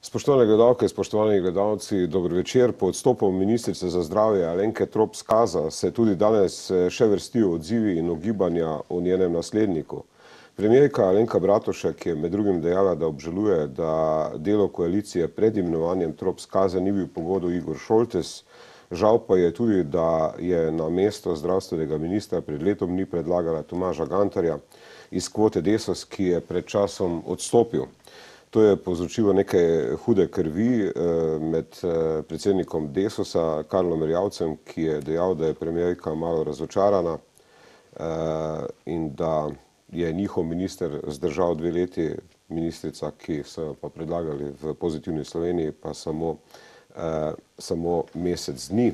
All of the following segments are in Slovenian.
Spoštovane gledalke, spoštovani gledalci, dober večer. Po odstopu ministrice za zdravje Alenke Trop Skaza se tudi danes še vrstijo odzivi in ugibanja o njenem nasledniku. Premijerka Alenka Bratušek je med drugim dejala, da obžaluje, da delo koalicije pred imenovanjem Trop Skaze ni bil pogodu Igor Šoltes. Žal pa je tudi, da je na mesto zdravstvenega ministra pred letom dni predlagala Tomaža Gantarja iz kvote Desus, ki je pred časom odstopil. To je povzročilo neke hude krvi med predsednikom Desusa, Karlom Erjavcem, ki je dejal, da je premijerka malo razočarana in da je njihov minister zdržal 2 leti, ministrica, ki so pa predlagali v Pozitivni Sloveniji, pa samo mesec dni.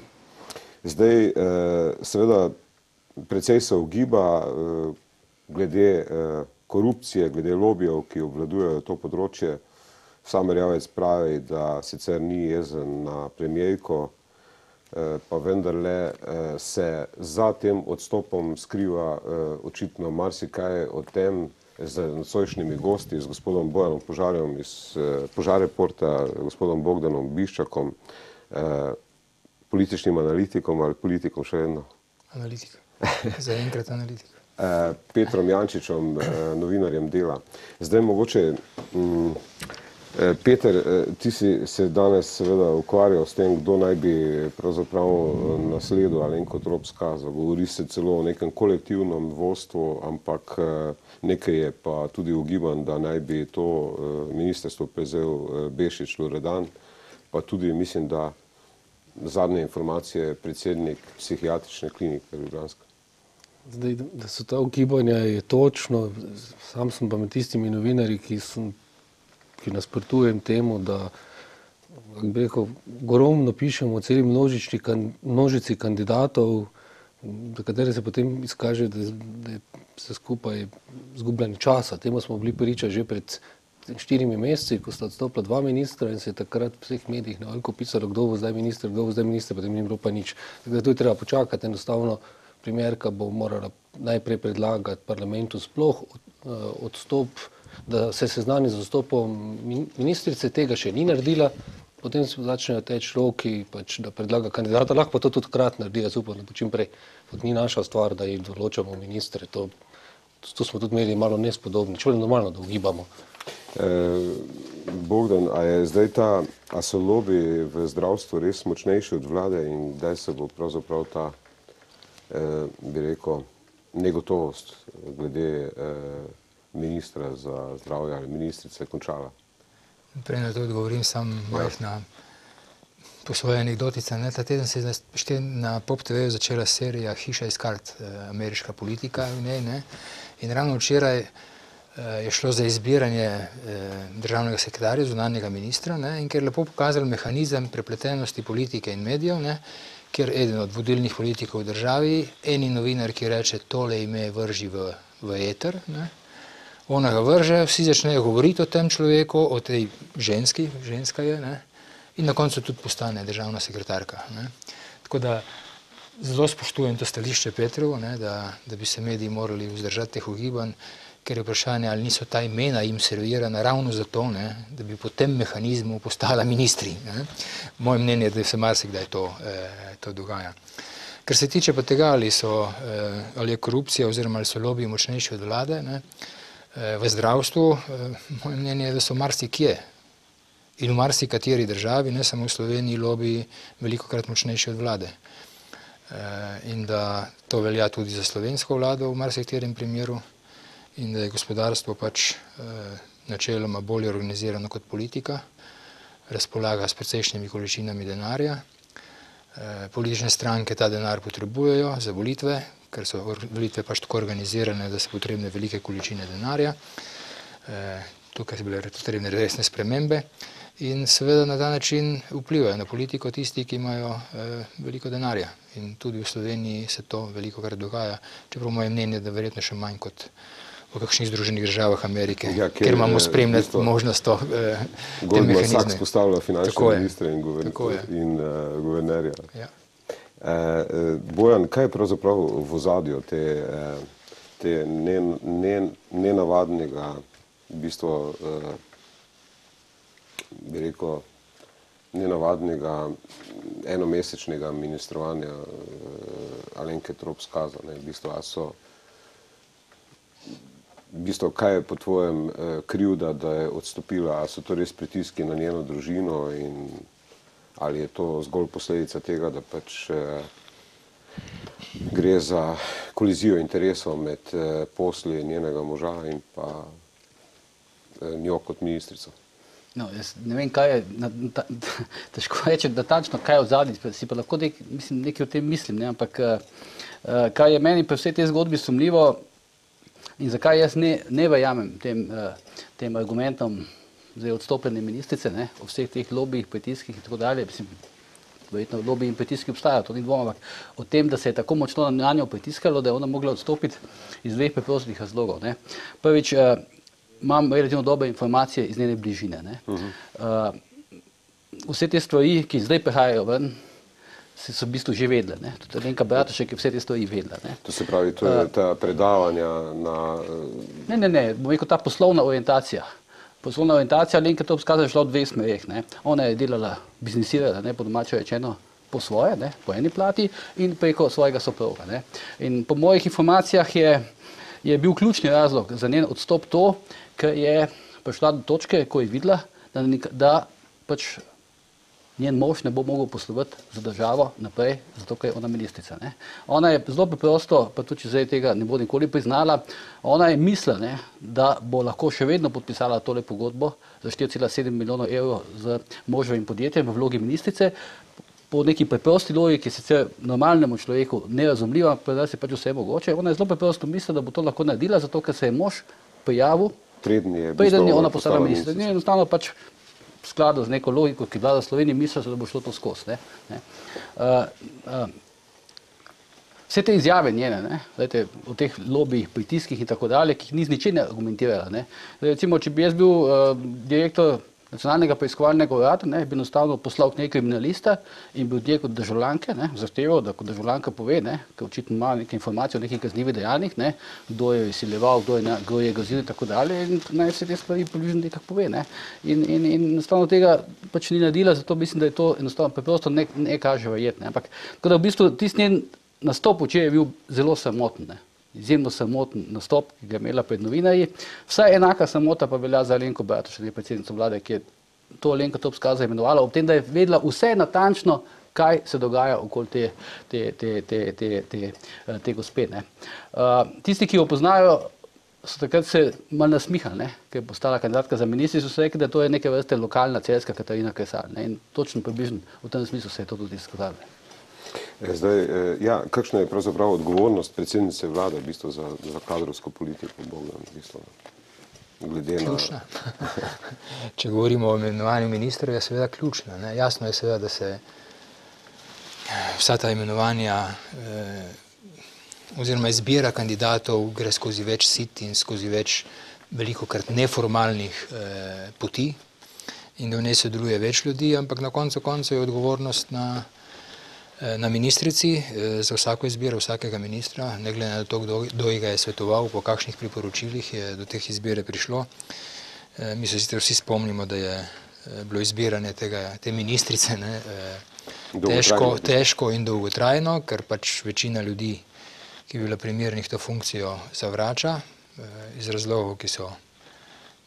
Zdaj, seveda, precej se ugiba glede korupcije, glede lobijev, ki obvladujejo to področje. Sam Erjavec pravi, da sicer ni jezen na premijerko, pa vendarle se za tem odstopom skriva očitno marsikaj o tem z nocojšnjimi gosti, z gospodom Bojanom Požarjem iz Požareporta, gospodom Bogdanom Biščakom, političnim analitikom ali politikom še vedno? Analitik. Zaenkrat analitik. Petrom Jančičem, novinarjem Dela. Zdaj mogoče, Peter, ti si se danes seveda ukvarjal s tem, kdo naj bi pravzaprav nasledil Alenko Trop Skazo. Govori se celo o nekem kolektivnem vodstvu, ampak nekaj je pa tudi ugiban, da naj bi to ministrstvo prevzel Bešič Loredan, pa tudi mislim, da zadnje informacije predsednik psihiatrične klinike Ljubljanske. Zdaj, da so ta ugibanja, je točno. Sam sem pa med tistimi novinarji, ki nasprotujem temu, da, kako bi rekel, ogromno pišemo o celi množici kandidatov, za katere se potem izkaže, da je vse skupaj izgubljanje časa. Temu smo bili priča že pred 4 meseci, ko sta odstopila 2 ministra in se je takrat v vseh medijih na veliko pisalo, kdo bo zdaj minister, potem ni bilo pa nič. Tako da tu je treba počakati, enostavno premijerka bo morala najprej predlagati parlamentu sploh odstop, da se seznani z odstopom ministrice, tega še ni naredila, potem se začnejo teči roki, da predlaga kandidata, lahko pa to tudi hkrati naredi, jaz upam, da bo čim prej. To ni naša stvar, da jih določamo ministre, to smo tudi imeli malo nespodobni, čeprav je normalno, da ugibamo. Bogdan, a so lobiji v zdravstvu res močnejši od vlade in kdaj se bo pravzaprav ta, bi rekel, negotovost glede ministra za zdravje ali ministrice končala? Prej na to odgovorim sam majhna po svoje anekdotica. Ta teden se je na Pop TV začela serija Hiša iz kart, ameriška politika v njej, in ravno včeraj je šlo za izbiranje državnega sekretarja, zunanjega ministra, in ker je lepo pokazal mehanizem prepletenosti politike in medijev, kjer eden od vodilnih politikov v državi, eni novinar, ki reče, tole ime vrži v eter, ona ga vrže, vsi začnejo govoriti o tem človeku, o tej ženska je, in na koncu tudi postane državna sekretarka. Tako da zelo spoštujem to stališče Petrovo, da bi se mediji morali vzdržati teh ugibanj, ker je vprašanje, ali niso ta imena jim servirana ravno zato, da bi po tem mehanizmu postala ministri. Moje mnenje je, da se marsikdaj to dogaja. Kar se tiče pa tega, ali je korupcija oziroma ali so lobiji močnejši od vlade, v zdravstvu, moje mnenje je, da so marsikje in v marsikateri državi, ne samo v Sloveniji, lobiji velikokrat močnejši od vlade. In da to velja tudi za slovensko vlado v marsikaterem primeru, in da je gospodarstvo načeloma bolje organizirano kot politika, razpolaga s precejšnjimi količinami denarja. Politične stranke ta denar potrebujejo za volitve, ker so volitve tako organizirane, da so potrebne velike količine denarja. Tukaj so bile potrebne resne spremembe in seveda na ta način vplivajo na politiko tisti, ki imajo veliko denarja. In tudi v Sloveniji se to velikokrat dogaja, čeprav moje mnenje, da verjetno še manj kot v kakšnih Združenih državah Amerike, kjer imamo spremljati možnost te mehanizme. Goldman Sachs postavlja finančne ministre in guvernerja. Bojan, kaj je pravzaprav v ozadju te nenavadnega, v bistvu, bi bi rekel, nenavadnega enomesečnega ministrovanja Alenke Trop Skaza. V bistvu, kaj je po tvojem krivda, da je odstopila? A so to res pritiski na njeno družino ali je to zgolj posledica tega, da pač gre za kolizijo interesov med posli njenega moža in pa njo kot ministrico? No, jaz ne vem, kaj je, težko reči, da tačno kaj je v zadnji, si pa lahko nekaj o tem mislim, ne? Ampak kaj je meni pri vsej tej zgodbi sumljivo in zakaj jaz ne verjamem tem argumentom zdaj odstopljene ministrice, ne, o vseh teh lobijih, pritiskih in tako dalje, mislim, verjetno lobiji in pritiski obstajajo, to ni dvoma, ampak o tem, da se je tako močno na njo pritiskalo, da je ona mogla odstopiti iz dveh preprostih razlogov, ne. Prvič, imam relativno dobre informacije iz njene bližine, ne. Vse te stvari, ki zdaj prihajajo ven, so v bistvu že vedle, ne. Tudi Alenka Bratušek je vse te stvari vedla, ne. To se pravi, to je ta predavanja na... Ne, bom rekel, ta poslovna orientacija. Poslovna orientacija Alenke Trop Skaza je šla v dveh smereh, ne. Ona je delala, biznisirala, ne, po domače rečeno, po svoje, ne, po eni plati in preko svojega soproga, ne. In po mojih informacijah je bil ključni razlog za njen odstop to, ker je prišla do točke, ko je videla, da pač njen mož ne bo mogel poslovati za državo naprej, zato ker je ona ministrica, ne. Ona je zelo preprosto, pa tudi če zdaj tega ne bo nikoli priznala, ona je mislila, ne, da bo lahko še vedno podpisala tole pogodbo za 4,7 milijonov evrov z moževim podjetjem v vlogi ministrice, po neki preprosti logiki, sicer normalnemu človeku nerazumljiva, pa da se pač vse mogoče. Ona je zelo preprosto mislila, da bo to lahko naredila, zato ker se je mož pojavil, preden je ona postala ministrica. Enostavno pač v skladu z neko logiko, ki vlada Sloveniji, misli, da bo šlo to skozi. Vse te izjave njene, ne, dajte, o teh lobijih, pritiskih in tako dalje, ki jih ni z ničemer argumentirala. Ne. Recimo, če bi jaz bil direktor Nacionalnega preiskovalnega urada, ne, bi enostavno poslal k njej kriminalista in bi od nje kot državljanke, ne, zahteval, da kot državljanka pove, ne, ker očitno ima neke informacije o nekih kaznivih dejanjih, ne, kdo je izsiljeval, kdo je grozil in tako dalje, in naj vse te stvari približno nekako pove, ne. In enostavno tega pač ni naredila, zato mislim, da je to enostavno preprosto ne kaže verjetno, ne. Ampak tako da v bistvu tisti njen nastop včeraj je bil zelo samoten, ne. Izjemno samoten nastop, ki ga je imela pred novinarji. Vsaj enaka samota pa velja za Alenko Bratušek, predsednico vlade, ki je to Alenko Trop Skaza imenovala, ob tem, da je vedela vse natančno, kaj se dogaja okoli te gospe, ne. Tisti, ki jo poznajo, so takrat se malo nasmihali, ne, ker je postala kandidatka za ministrico, so rekli, da to je neke vrste lokalna celjska Katarina Kresal, ne, in točno približno v tem smislu se je to tudi izkazalo. Zdaj, ja, kakšna je pravzaprav odgovornost predsednice vlade v bistvu za kadrovsko politiko, Bogdan, v bistvu, glede na... Ključna. Če govorimo o imenovanju ministrov, je seveda ključna, ne. Jasno je seveda, da se vsa ta imenovanja oziroma izbira kandidatov gre skozi več sit in skozi več velikokrat neformalnih poti in da v njej sodeluje več ljudi, ampak na koncu koncev je odgovornost na ministrici za vsako izbiro vsakega ministra, ne glede na to, kdo ga je svetoval, po kakšnih priporočilih je do teh izbire prišlo. Mi se sicer vsi spomnimo, da je bilo izbiranje te ministrice težko in dolgotrajno, ker pač večina ljudi, ki je bila primernih to funkcijo, zavrača iz razlogov, ki so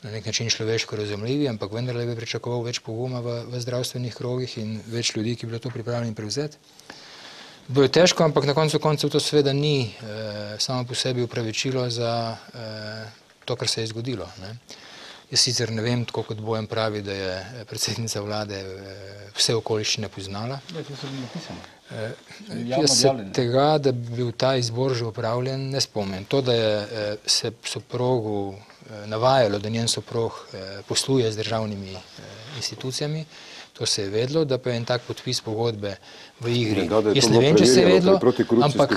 na nek način človeško razumljivi, ampak vendarle bi pričakoval več poguma v zdravstvenih krogih in več ljudi, ki bi bilo to pripravljeni prevzeti. Bilo je težko, ampak na koncu koncev to seveda ni samo po sebi upravičilo za to, kar se je zgodilo, ne. Jaz sicer ne vem, tako kot Bojan pravi, da je predsednica vlade vse okoliščine poznala. Jaz se tega, da bi bil ta izbor že opravljen, ne spomnim. To, da je se soprogu navajalo, da njen soprog posluje z državnimi institucijami, to se je vedlo, da pa je en tak podpis pogodbe v igri. Jaz ne vem, če se je vedlo, ampak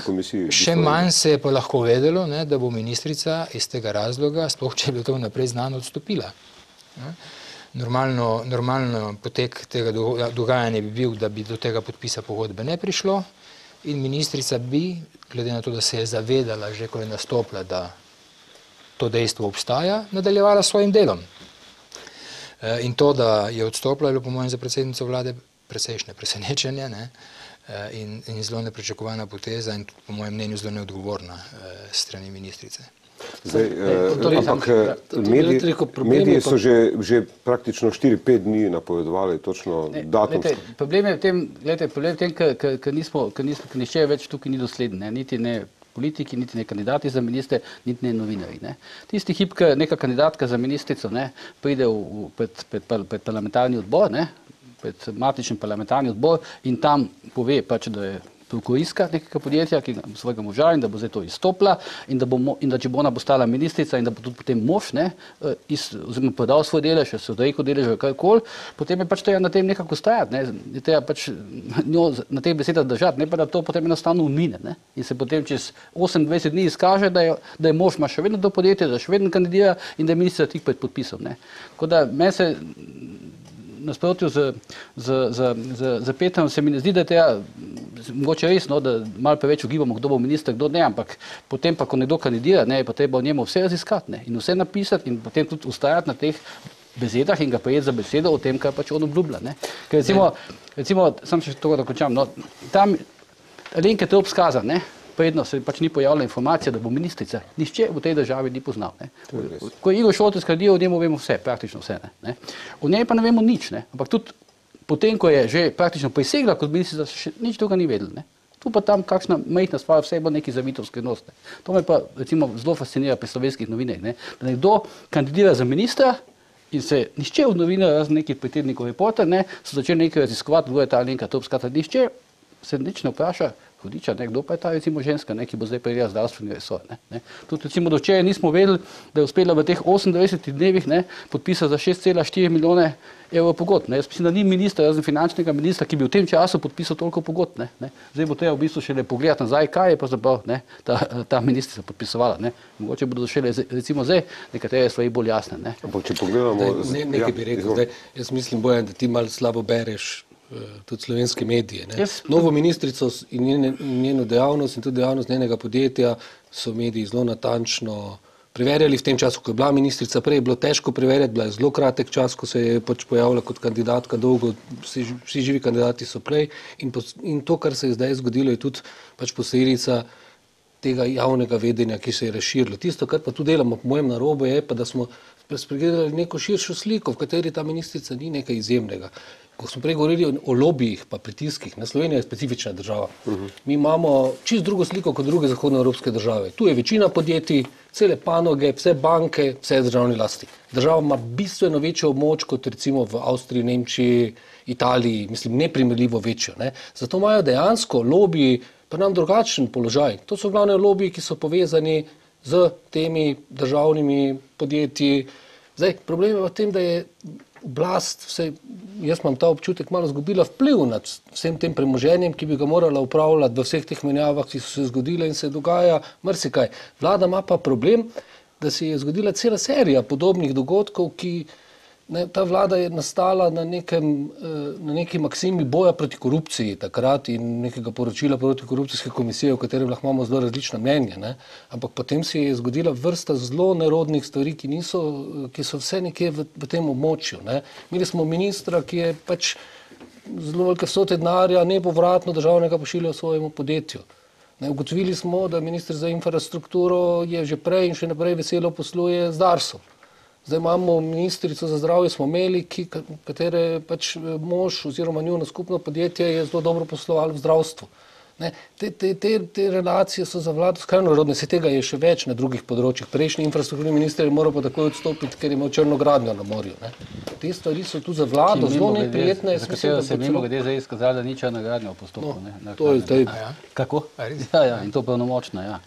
še manj se je pa lahko vedelo, ne, da bo ministrica iz tega razloga, sploh če je bilo to vnaprej znano, odstopila. Normalno potek tega dogajanja bi bil, da bi do tega podpisa pogodbe ne prišlo in ministrica bi, glede na to, da se je zavedala že, ko je nastopila, da to dejstvo obstaja, nadaljevala s svojim delom. In to, da je odstopila, je bilo po mojem za predsednico vlade precejšnje presenečenje, ne? In zelo nepričakovana poteza in po mojem mnenju zelo neodgovorna strani ministrice. Zdaj, ampak mediji so že praktično 4-5 dni napovedovali točno datum. Problem je v tem, ker nihče več tukaj ni dosleden, niti ne politiki, niti ne kandidati za ministre, niti ne novinarji. Tisti hip, ko neka kandidatka za ministrico pride pred parlamentarni odbor, pred matični parlamentarni odbor in tam pove pač, da je prokuristka nekega podjetja, ki ima svojega moža in da bo zdaj to izstopila in da če bo ona postala ministrica in da bo tudi potem mož oziroma podal svoj delež, se odrekel deleža karkoli, potem je pač treba na tem nekako stajati, je treba pač njo na teh besedah držati, ne pa da to potem enostavno umine in se potem čez 28 dni izkaže, da je mož ima še vedno to podjetje, da še vedno kandidira in da je ministrica tik pred podpisom. Tako da meni se nasprotju z Petrom se mi ne zdi, da je treba mogoče res, da malo preveč ugibamo, kdo bo minister, kdo ne, ampak potem pa, ko nekdo kandidira, je pa treba o njemu vse raziskati in vse napisati in potem tudi ustajati na teh besedah in ga prijeti za besedo o tem, kar pač on obljublja. Ker recimo, sam še to, da končam, tam Alenke Trop Skaza, predno se pač ni pojavila informacija, da bo ministrica, nihče v tej državi ni poznal. Ko je Igor Šoltes kandidiral, o njemu vemo vse, praktično vse. O njej pa ne vemo nič, ampak tudi potem, ko je že praktično prisegla kot ministrica, še nič tega ni vedel. Tu pa tam kakšna majhna stvar, vse bo neki zavito skrivnost. To me pa recimo zelo fascinira pri slovenskih novinarjih, da nekdo kandidira za ministra in se nihče od novinarjev, razen nekih predsednikov Reporter, so začeli nekaj raziskovati, kdo je ta Alenka Trop Skaza, nihče se nič ne vpraša, hudiča, kdo pa je ta recimo ženska, ki bo zdaj prejela zdravstveni resor. Tudi recimo do včeraj nismo vedeli, da je uspela v teh 28 dnevih podpisati za 6,4 milijone evrov pogodb. Jaz mislim, da ni ministra, razen finančnega ministra, ki bi v tem času podpisal toliko pogodb. Zdaj bo treba v bistvu šele pogledati nazaj, kaj je pravzaprav ta ministrica podpisovala. Mogoče bodo šele recimo zdaj nekatere stvari bolj jasne. Ampak če pogledamo... Nekaj bi rekel, zdaj, jaz mislim, Bojan, da ti malo slabo bereš tudi slovenske medije. Novo ministrico in njeno dejavnost in tudi dejavnost njenega podjetja so mediji zelo natančno preverjali v tem času, ko je bila ministrica. Prej je bilo težko preverjati, bila je zelo kratek čas, ko se je pač pojavila kot kandidatka, dolgo, vsi živi kandidati so prej in to, kar se je zdaj zgodilo, je tudi pač posledica tega javnega vedenja, ki se je razširilo. Tisto, kar pa tu delamo, po mojem narobe, je pa, da smo spregledali neko širšo sliko, v kateri ta ministrica ni nekaj izjemnega. Ko smo prej govorili o lobijih pa pritiskih, Slovenija je specifična država. Mi imamo čisto drugo sliko kot druge zahodnoevropske države. Tu je večina podjetij, cele panoge, vse banke, vse državne lasti. Država ima bistveno večjo moč kot recimo v Avstriji, Nemčiji, Italiji, mislim, neprimerljivo večjo. Zato imajo dejansko lobiji pa nam drugačen položaj. To so glavne lobiji, ki so povezani z temi državnimi podjetji. Zdaj, problem je v tem, da je oblast, jaz imam ta občutek, malo zgubila vpliv nad vsem tem premoženjem, ki bi ga morala upravljati v vseh teh menjavah, ki so se zgodile in se dogaja marsikaj. Vlada ima pa problem, da se je zgodila cela serija podobnih dogodkov, ki ta vlada je nastala na neki maksimi boja proti korupciji takrat in nekega poročila protikorupcijske komisije, v katerem lahko imamo zelo različna mnenja. Ampak potem se je zgodila vrsta zelo nerodnih stvari, ki so vse nekje v tem območju. Imeli smo ministra, ki je pač zelo velike vsote denarja nepovratno državnega pošiljal svojemu podjetju. Ugotovili smo, da minister za infrastrukturo je že prej in še naprej veselo posluje z Darsom. Zdaj imamo ministrico za zdravje, smo imeli, katere pač mož oziroma njuno skupno podjetje je zelo dobro poslovalo v zdravstvu. Te relacije so za vlado skrajno nerodne, se tega je še več na drugih področjih. Prejšnji infrastrukturni minister je moral pa takoj odstopiti, ker je imel črno gradnjo na morju. Te stvari so tu za vlado zelo neprijetne. Za katero se mimo glede zdaj izkazali, da ni črna gradnja v postopku. To je zdaj... Kako? Ja, in to pravnomočno, ja.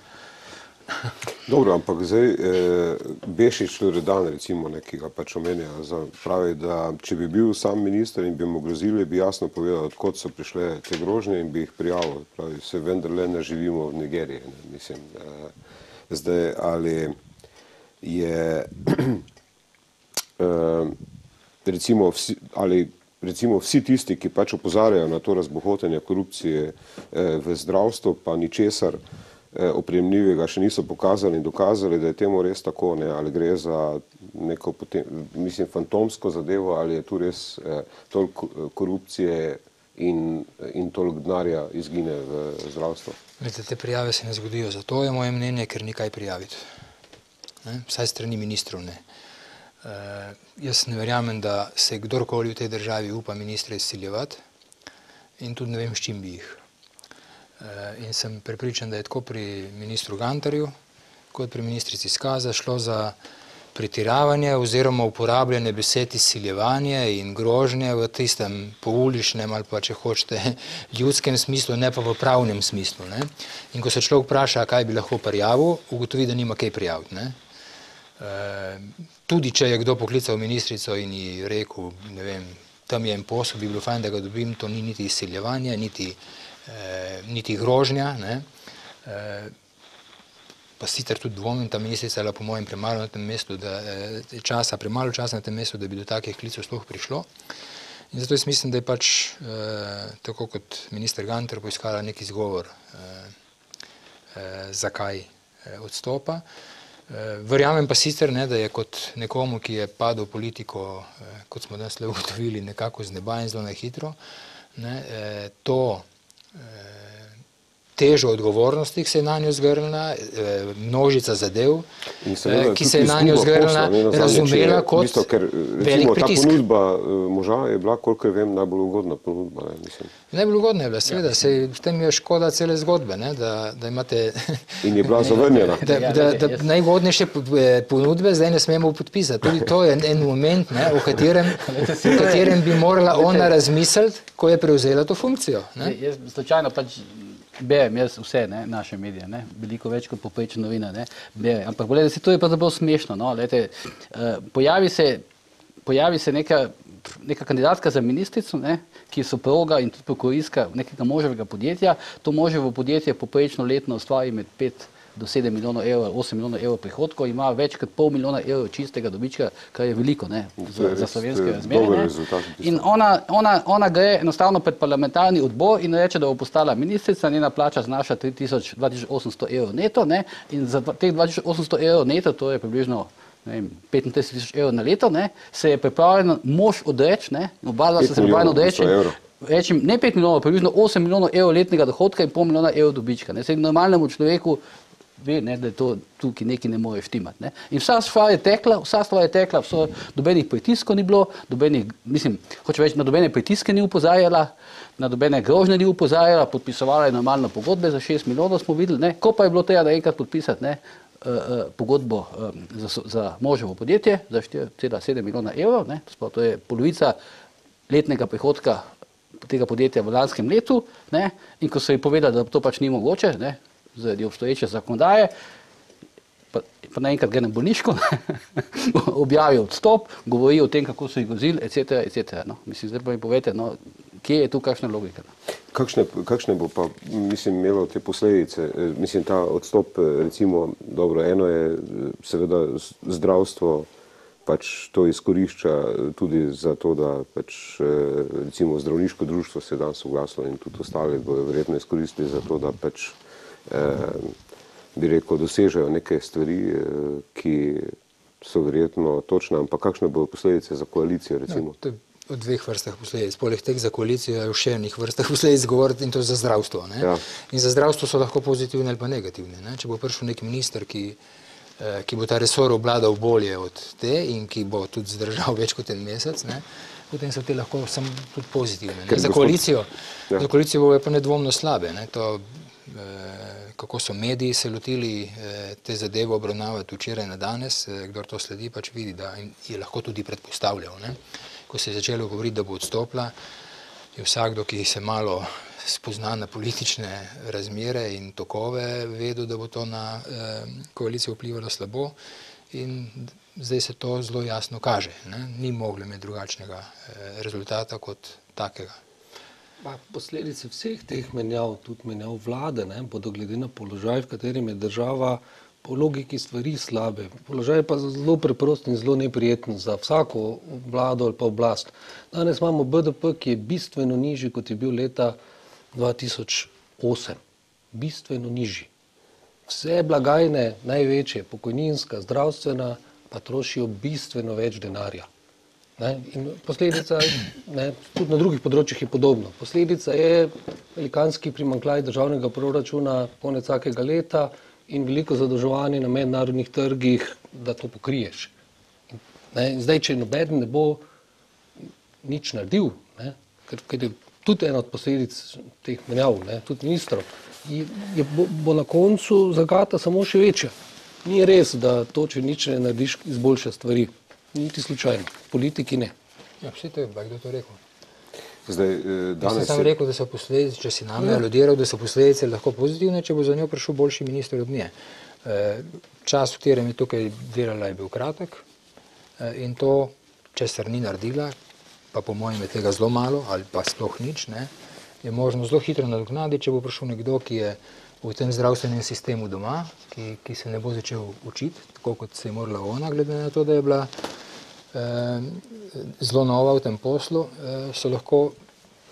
Dobro, ampak zdaj Bešič Loredan, recimo, ki ga pač omenja, pravi, da če bi bil sam minister in bi mu grozili, bi jasno povedal, odkot so prišle te grožnje in bi jih prijavil. Pravi, se vendarle ne živimo v Nigeriji. Mislim, zdaj, ali je recimo vsi tisti, ki pač opozarjajo na to razbohotenje korupcije v zdravstvu, pa ničesar opremljivega še niso pokazali in dokazali, da je temu res tako, ne, ali gre za neko potem, mislim, fantomsko zadevo, ali je tu res toliko korupcije in toliko denarja izgine v zdravstvu. Te prijave se ne zgodijo, zato je moje mnenje, ker ni kaj prijaviti. Vsaj strani ministrov ne. Jaz ne verjamem, da se kdorkoli v tej državi upa ministre izsiljevati in tudi ne vem, s čim bi jih. In sem prepričan, da je tako pri ministru Gantarju kot pri ministrici Skaza šlo za pretiravanje oziroma uporabljanje besed izsiljevanje in grožnje v tistem pouličnem ali pa, če hočete, ljudskem smislu, ne pa v pravnem smislu. Ne? In ko se človek vpraša, kaj bi lahko prijavil, ugotovi, da nima kaj prijaviti. Ne? Tudi če je kdo poklical ministrico in ji rekel, ne vem, tam je en posel, bi bilo fajn, da ga dobim, to ni niti izsiljevanje, niti grožnja. Ne? Pa sicer tudi dvomim, ta ministrica je po mojem premalo na tem mestu, premalo časa na tem mestu, da bi do takih klicev sploh prišlo. In zato jaz mislim, da je pač, tako kot minister Gantar, poiskala nek izgovor, zakaj odstopa. Verjamem pa sicer, ne, da je kot nekomu, ki je padel v politiko, kot smo danes ugotovili, nekako z neba in zelo nehitro, ne, to težo odgovornosti, ki se je na njo zgrnila, množica zadev, ki se je na njo zgrnila, razumela kot velik pritisk. Ta ponudba moža je bila, kolikor vem, najbolj ugodna ponudba. Najbolj ugodna je bila, seveda, v tem je škoda cele zgodbe, ne, da imate... In je bila zavrnjena. Da najgodnejše ponudbe zdaj ne smemo podpisati. Tudi to je en moment, ne, o katerem bi morala ona razmisliti, ko je prevzela to funkcijo. Jaz slučajno pač berem jaz vse, ne, naše medije, ne, veliko več kot povprečen novinar, ne, berem. Ampak gledajte, si to je pravzaprav smešno, no, gledajte, pojavi se neka kandidatka za ministrico, ne, ki je soproga in tudi prokuristka nekega moževega podjetja. To moževo podjetje poprečno letno ustvari med 5 do 7 milijonov evrov, 8 milijonov evrov prihodkov, ima več kot pol milijona evrov čistega dobička, kar je veliko, ne, za slovenske razmere. In ona gre enostavno pred parlamentarni odbor in reče, da bo postala ministrica, njena plača znaša 2800 evrov neto, ne, in za teh 2800 evrov neto, to je približno 35.000 evrov na leto, ne, se je pripravljen mož odreči, ne, oba se pripravljeno odreči, rečem, ne 5 milijonov, približno 8 milijonov evrov letnega dohodka in pol milijona evrov dobička. Ne, normalnemu človeku ve, ne, da je to tukaj nekaj ne more štimati. Ne. In vsa stvar je tekla, nobenih pritiskov ni bilo, na nobene pritiske ni upozarjala, na nobene grožnje ni upozarjala, podpisovala je normalno pogodbe za 6 milijonov, smo videli, ne. Ko pa je bilo treba da enkrat podpisati, ne, pogodbo za moževo podjetje za 4,7 milijona evrov, ne, to je polovica letnega prihodka tega podjetja v lanskem letu, ne, in ko so ji povedali, da to pač ni mogoče, ne, zaradi obstoječe zakonodaje, pa naenkrat gre na bolniško, objavi odstop, govori o tem, kako so jih vozili, etc. No. Mislim, zdaj pa mi povejte, no, kje je tu kakšna logika? Kakšne bo pa, mislim, imelo te posledice? Mislim, ta odstop, recimo, dobro, eno je seveda zdravstvo, pač to izkorišča tudi za to, da pač recimo zdravniško društvo se je danes oglasilo in tudi ostali bojo verjetno izkoristili za to, da pač bi rekel, dosežejo neke stvari, ki so verjetno točne, ampak kakšne bodo posledice za koalicijo, recimo? To je o dveh vrstah posledic. Poleg teh za koalicijo je v še enih vrstah posledic govoriti in to za zdravstvo. Ne? Ja. In za zdravstvo so lahko pozitivne ali pa negativne. Ne? Če bo prišel nek minister, ki bo ta resor obvladal bolje od te in ki bo tudi zdržal več kot en mesec, ne? Potem so te lahko samo tudi pozitivne. Za koalicijo bo pa nedvomno slabe. Ne? To, kako so mediji se lotili te zadeve obravnavati včeraj na danes, kdor to sledi, pač vidi, da je lahko tudi predpostavljal. Ne? Ko se je začelo govoriti, da bo odstopila, je vsakdo, ki se malo spozna na politične razmere in tokove, vedel, da bo to na koalicijo vplivalo slabo in zdaj se to zelo jasno kaže. Ne? Ni moglo imeti drugačnega rezultata kot takega. Posledice vseh teh menjav, tudi menjav vlade, ne, bodo glede na položaj, v katerem je država po logiki stvari slabe. Položaj je pa zelo preprost in zelo neprijeten za vsako vlado ali pa oblast. Danes imamo BDP, ki je bistveno nižji, kot je bil leta 2008. Bistveno nižji. vse blagajne, največje, pokojninska, zdravstvena, pa trošijo bistveno več denarja. Ne? In posledica, ne, tudi na drugih področjih je podobno. Posledica je velikanski primanjkljaj državnega proračuna konec vsakega leta in veliko zadolževanje na mednarodnih trgih, da to pokriješ. Ne? Zdaj, če nobeden ne bo nič naredil, ne, ker je tudi ena od posledic teh menjav, ne, tudi ministrov, bo na koncu zagata samo še večja. Ni res, da to, če nič ne narediš, izboljša stvari. Niti slučajno. Politiki ne. Ja, vse to je, kdo to rekel? Zdaj, Jaz sem rekel, da so posledice, če si name aludiral, da so posledice lahko pozitivne, če bo za njo prišel boljši minister od nje. Čas, v katerem je tukaj delala, je bil kratek in to, česar ni naredila, pa po mojem je tega zelo malo ali pa sploh nič, ne, je možno zelo hitro nadoknaditi, če bo prišel nekdo, ki je v tem zdravstvenem sistemu doma, ki se ne bo začel učiti, tako kot se je morala ona, glede na to, da je bila zelo nova v tem poslu, so lahko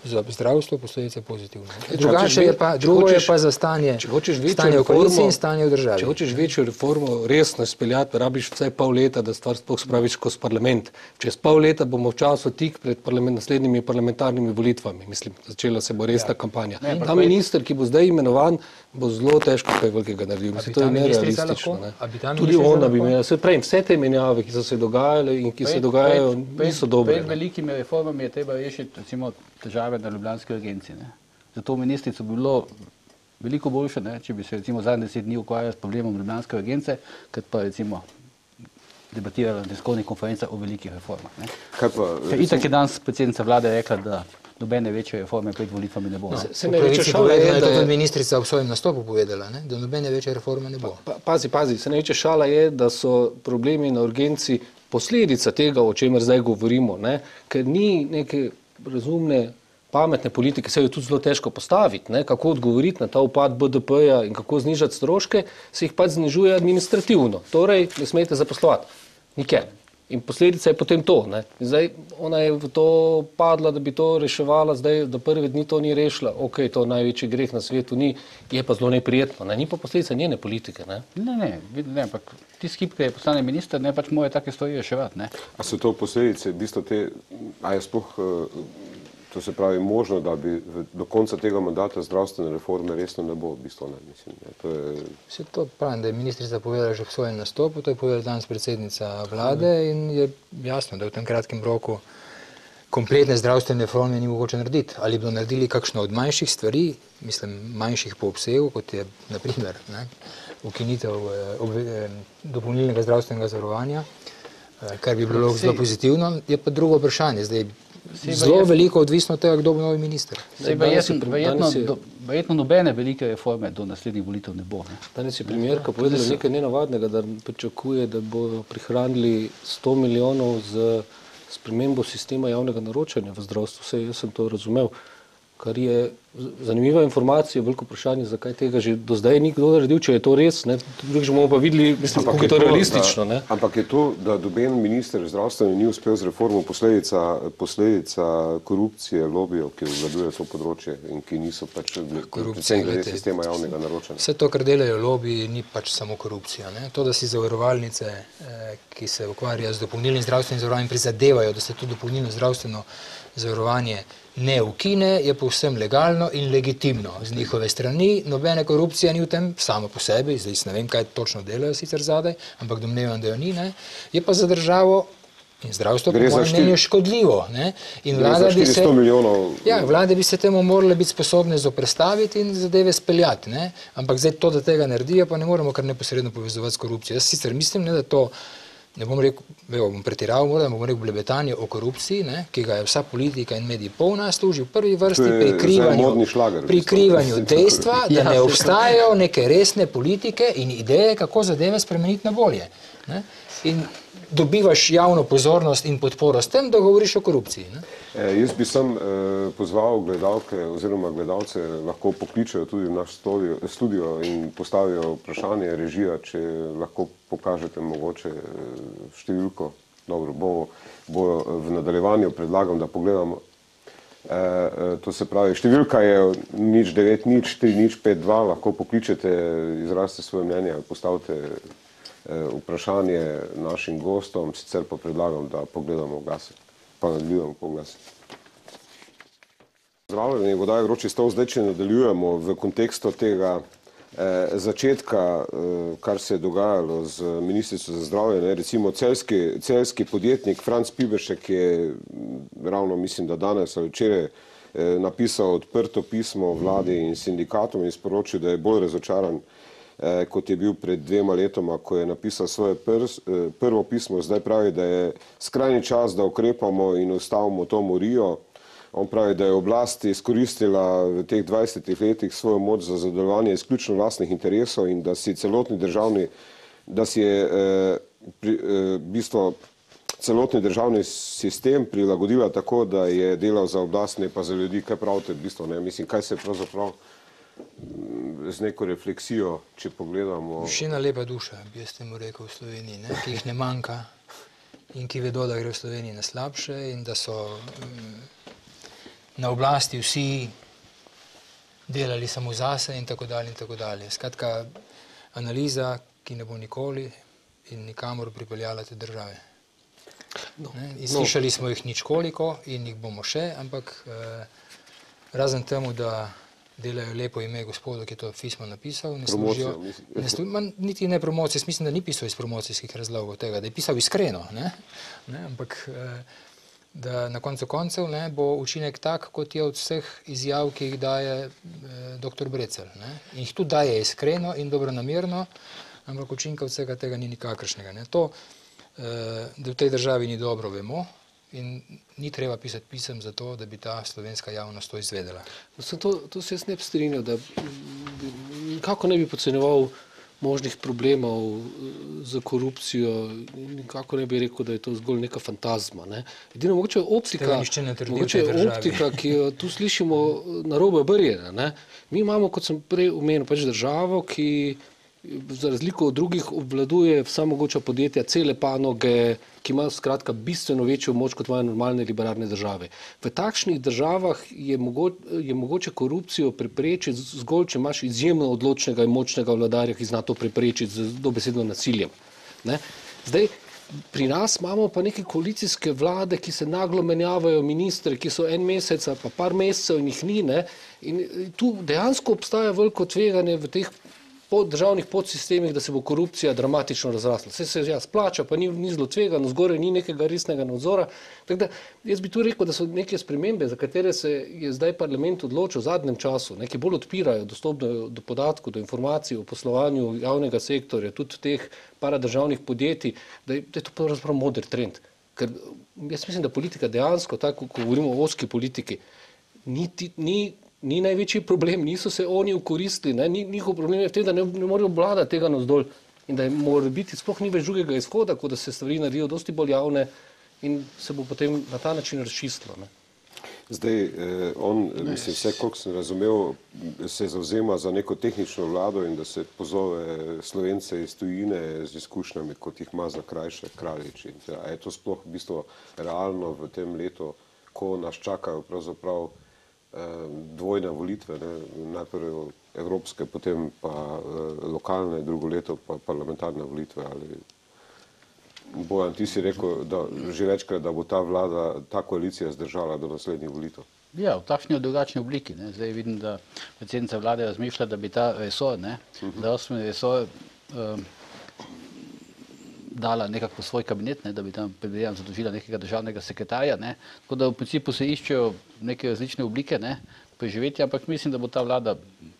za zdravstvo posledice pozitivne. Drugače je pa, drugo je pa za stanje v koaliciji in stanje v državi. Če hočeš večjo reformo resno izpeljati, rabiš vsaj pol leta, da stvar sploh spraviš skozi parlament. Čez pol leta bomo v času tik pred naslednjimi parlamentarnimi volitvami. Mislim, začela se bo resna kampanja. Ta minister, ki bo zdaj imenovan, bo zelo težko kaj velikega naredil. Mislim, to je nerealistično. Ne? Tudi ona bi imela. Vse te menjave, ki so se dogajale in ki se dogajajo, niso dobre. Pred velikimi reformami je treba rešiti, recimo, težave na ljubljanski urgenci. Zato ministrico bi bilo veliko boljše, ne, če bi se recimo zadnje 10 dni ukvarjala s problemom ljubljanske urgence, kot pa recimo debatirala na tiskovnih konferencah o velikih reformah. Ne. Itak je danes predsednica vlade rekla, da nobene večje reforme pred volitvami ne bo. Se ne reče šala je, da je ministrica ob svojem nastopu povedala, ne, da nobene večje reforme ne bo. Pazi, se ne reče šala je, da so problemi na urgenci posledica tega, o čemer zdaj govorimo, ne, ker ni neke razumne, pametne politike, se jo tudi zelo težko postaviti, ne, kako odgovoriti na ta upad BDP-ja in kako znižati stroške, se jih pač znižuje administrativno. Torej, ne smete zaposlovati. Nikjer. In posledica je potem to. Ne. Zdaj, ona je v to padla, da bi to reševala, zdaj, da prve dni to ni rešila. Ok, to največji greh na svetu ni, je pa zelo neprijetno. Ne. Ni pa posledica njene politike. Ne, ampak tisti skip, ki je postane minister, ne pač moje take stvari reševati. Ne. A so to posledice, v bistvu te, a je sploh, to se pravi, možno, da bi do konca tega mandata zdravstvene reforme resno ne bo, v bistvu ne, mislim. To je... Vse to pravim, da je ministrica povedala že v svojem nastopu, to je povedala danes predsednica vlade in je jasno, da v tem kratkem roku kompletne zdravstvene reforme ni mogoče narediti. Ali bodo naredili kakšno od manjših stvari, mislim, manjših po obsegu, kot je, na primer, ukinitev dopolnilnega zdravstvenega zavarovanja, kar bi bilo zelo pozitivno, je pa drugo vprašanje. Zdaj, zelo veliko odvisno od tega, kdo bo novi minister. Verjetno nobene velike reforme do naslednjih volitev ne bo. Ne. Danes je premierka povedala nekaj nenavadnega, da pričakuje, da bodo prihranili 100 milijonov z spremembo sistema javnega naročanja v zdravstvu. Vse, jaz sem to razumel. Kar je zanimiva informacija, veliko vprašanje, zakaj tega že do zdaj ni kdo naredil, če je to res, ne, drugič bomo pa videli, mislim, kako je to realistično. Ne. Ampak je to, da doben minister zdravstveni ni uspel z reformo, posledica korupcije, lobijev, ki obvladujejo to področje in ki niso pač predvsem glede sistema javnega naročanja. Vse to, kar delajo lobiji, ni pač samo korupcija. Ne. To, da si zavarovalnice, ki se ukvarjajo z dopolnilnim zdravstvenim zavarovanjem, prizadevajo, da se to dopolnilno zdravstveno zavarovanje ne ukine, je povsem legalno in legitimno z njihove strani. Nobene korupcije ni v tem samo po sebi, zdaj ne vem, kaj točno delajo sicer zadaj, ampak domnevam, da jo ni. Ne. Je pa za državo in zdravstvo po mojem mnenju škodljivo. Ne. In vlade bi se temu morale biti sposobne zoperstaviti in zadeve speljati. Ne. Ampak zdaj to, da tega naredijo, pa ne moramo kar neposredno povezovati s korupcijo. Jaz sicer mislim, da to ne bom rekel, bom pretiraval, morda bom rekel blebetanje o korupciji, ne, ki ga je vsa politika in mediji polna, služi v prvi vrsti prikrivanju dejstva, da ne obstajajo neke resne politike in ideje, kako zadeve spremeniti na bolje. Ne. In dobivaš javno pozornost in podporo s tem, da govoriš o korupciji. Ne. Jaz bi sam pozval gledalke oziroma gledalce, lahko pokličejo tudi v naš studio in postavijo vprašanje režija, če lahko pokažete mogoče številko. Dobro, bo v nadaljevanju predlagam, da pogledamo To se pravi, številka je 090-3052, lahko pokličete, izrazite svoje mnenje, postavite vprašanje našim gostom, sicer pa predlagam, da pogledamo oglase, pa nadaljujemo po oglase. Zdravljeni, voda je vroči stol, zdaj če nadaljujemo v kontekstu tega začetka, kar se je dogajalo z ministrico za zdravje, ne, recimo celjski podjetnik Franc Piberšek je ravno, mislim, da danes ali včeraj napisal odprto pismo vladi in sindikatom in sporočil, da je bolj razočaran, kot je bil pred 2 letoma, ko je napisal svoje prvo pismo. Zdaj pravi, da je skrajni čas, da ukrepamo in ustavimo to morijo. On pravi, da je oblast izkoristila v teh 20 letih svojo moč za zadovoljevanje izključno vlastnih interesov in da si celotni državni sistem prilagodila tako, da je delal za oblast, ne pa za ljudi. Kaj pravite, v bistvu, ne? Mislim, kaj se pravzaprav z neko refleksijo, če pogledamo... Še ena lepa duša, bi jaz temu rekel, v Sloveniji, ne? Ki jih ne manjka in ki vedo, da gre v Sloveniji na slabše in da so na oblasti vsi delali samo zase in tako dalje in tako dalje. Skratka, analiza, ki ne bo nikoli in nikamor pripeljala te države. Slišali smo jih ničkoliko in jih bomo še, ampak razen temu, da delajo lepo ime gospodu, ki je to pismo napisal, ne služijo, niti ne promocije, mislim, da ni pisal iz promocijskih razlogov tega, da je pisal iskreno, ampak da na koncu koncev bo učinek tak, kot je od vseh izjav, ki jih daje dr. Brecelj. In jih tudi daje iskreno in dobronamerno, ampak učinka od vsega tega ni nikakršnega. To, da v tej državi ni dobro, vemo in ni treba pisati pisem za to, da bi ta slovenska javnost to izvedela. To se jaz ne bi strinjal, da nikako ne bi podcenjeval možnih problemov za korupcijo, nikako ne bi rekel, da je to zgolj neka fantazma. Edino mogoče je optika, ki jo tu slišimo, narobe obrnjena. Mi imamo, kot sem prej omenil, državo, ki za razliko od drugih obvladuje vsa mogoča podjetja, cele panoge, ki ima skratka bistveno večjo moč kot imajo normalne liberalne države. V takšnih državah je mogoče korupcijo preprečiti zgolj, če imaš izjemno odločnega in močnega vladarja, ki zna to preprečiti z dobesedno nasiljem. Zdaj, pri nas imamo pa neke koalicijske vlade, ki se naglo menjavajo ministre, ki so en mesec ali pa par mesecev in jih ni. In tu dejansko obstaja veliko tveganje v teh državnih podsistemih, da se bo korupcija dramatično razrasla. Vse se splača, pa ni zelo tvegano, zgoraj ni nekega resnega nadzora. Tako da jaz bi tu rekel, da so neke spremembe, za katere se je zdaj parlament odločil v zadnjem času, ki bolj odpirajo dostop do podatkov, do informacij o poslovanju javnega sektorja, tudi teh paradržavnih podjetij, da je to pravzaprav moder trend. Ker jaz mislim, da politika dejansko, tako ko govorimo o ozki politiki, ni največji problem, niso se oni okoristili, njihov problem je v tem, da ne morejo obvladati tega navzdol in da mora biti, sploh ni več drugega izhoda, kot da se stvari naredijo dosti bolj javne in se bo potem na ta način razčistilo. Zdaj, mislim, vse, koliko sem razumel, se zavzema za neko tehnično vlado in da se pozove Slovence iz tujine z izkušnjami, kot jih ima za Krajše, Kraljič. A je to sploh v bistvu realno v tem letu, ko nas čakajo pravzaprav dvojne volitve, najprej evropske, potem pa lokalne, drugo leto pa parlamentarne volitve. Bojan, ti si rekel, da že večkrat, da bo ta vlada, ta koalicija zdržala do naslednjih volitev. Ja, v takšni ali drugačni obliki. Zdaj vidim, da predsednica vlade razmišlja, da bi ta resor, zdravstveni resor, dala nekako svoj kabinet, da bi tam predvidevam zadolžila nekega državnega sekretarja. Tako da v principu se iščejo neke različne oblike preživetja, ampak mislim, da bo ta vlada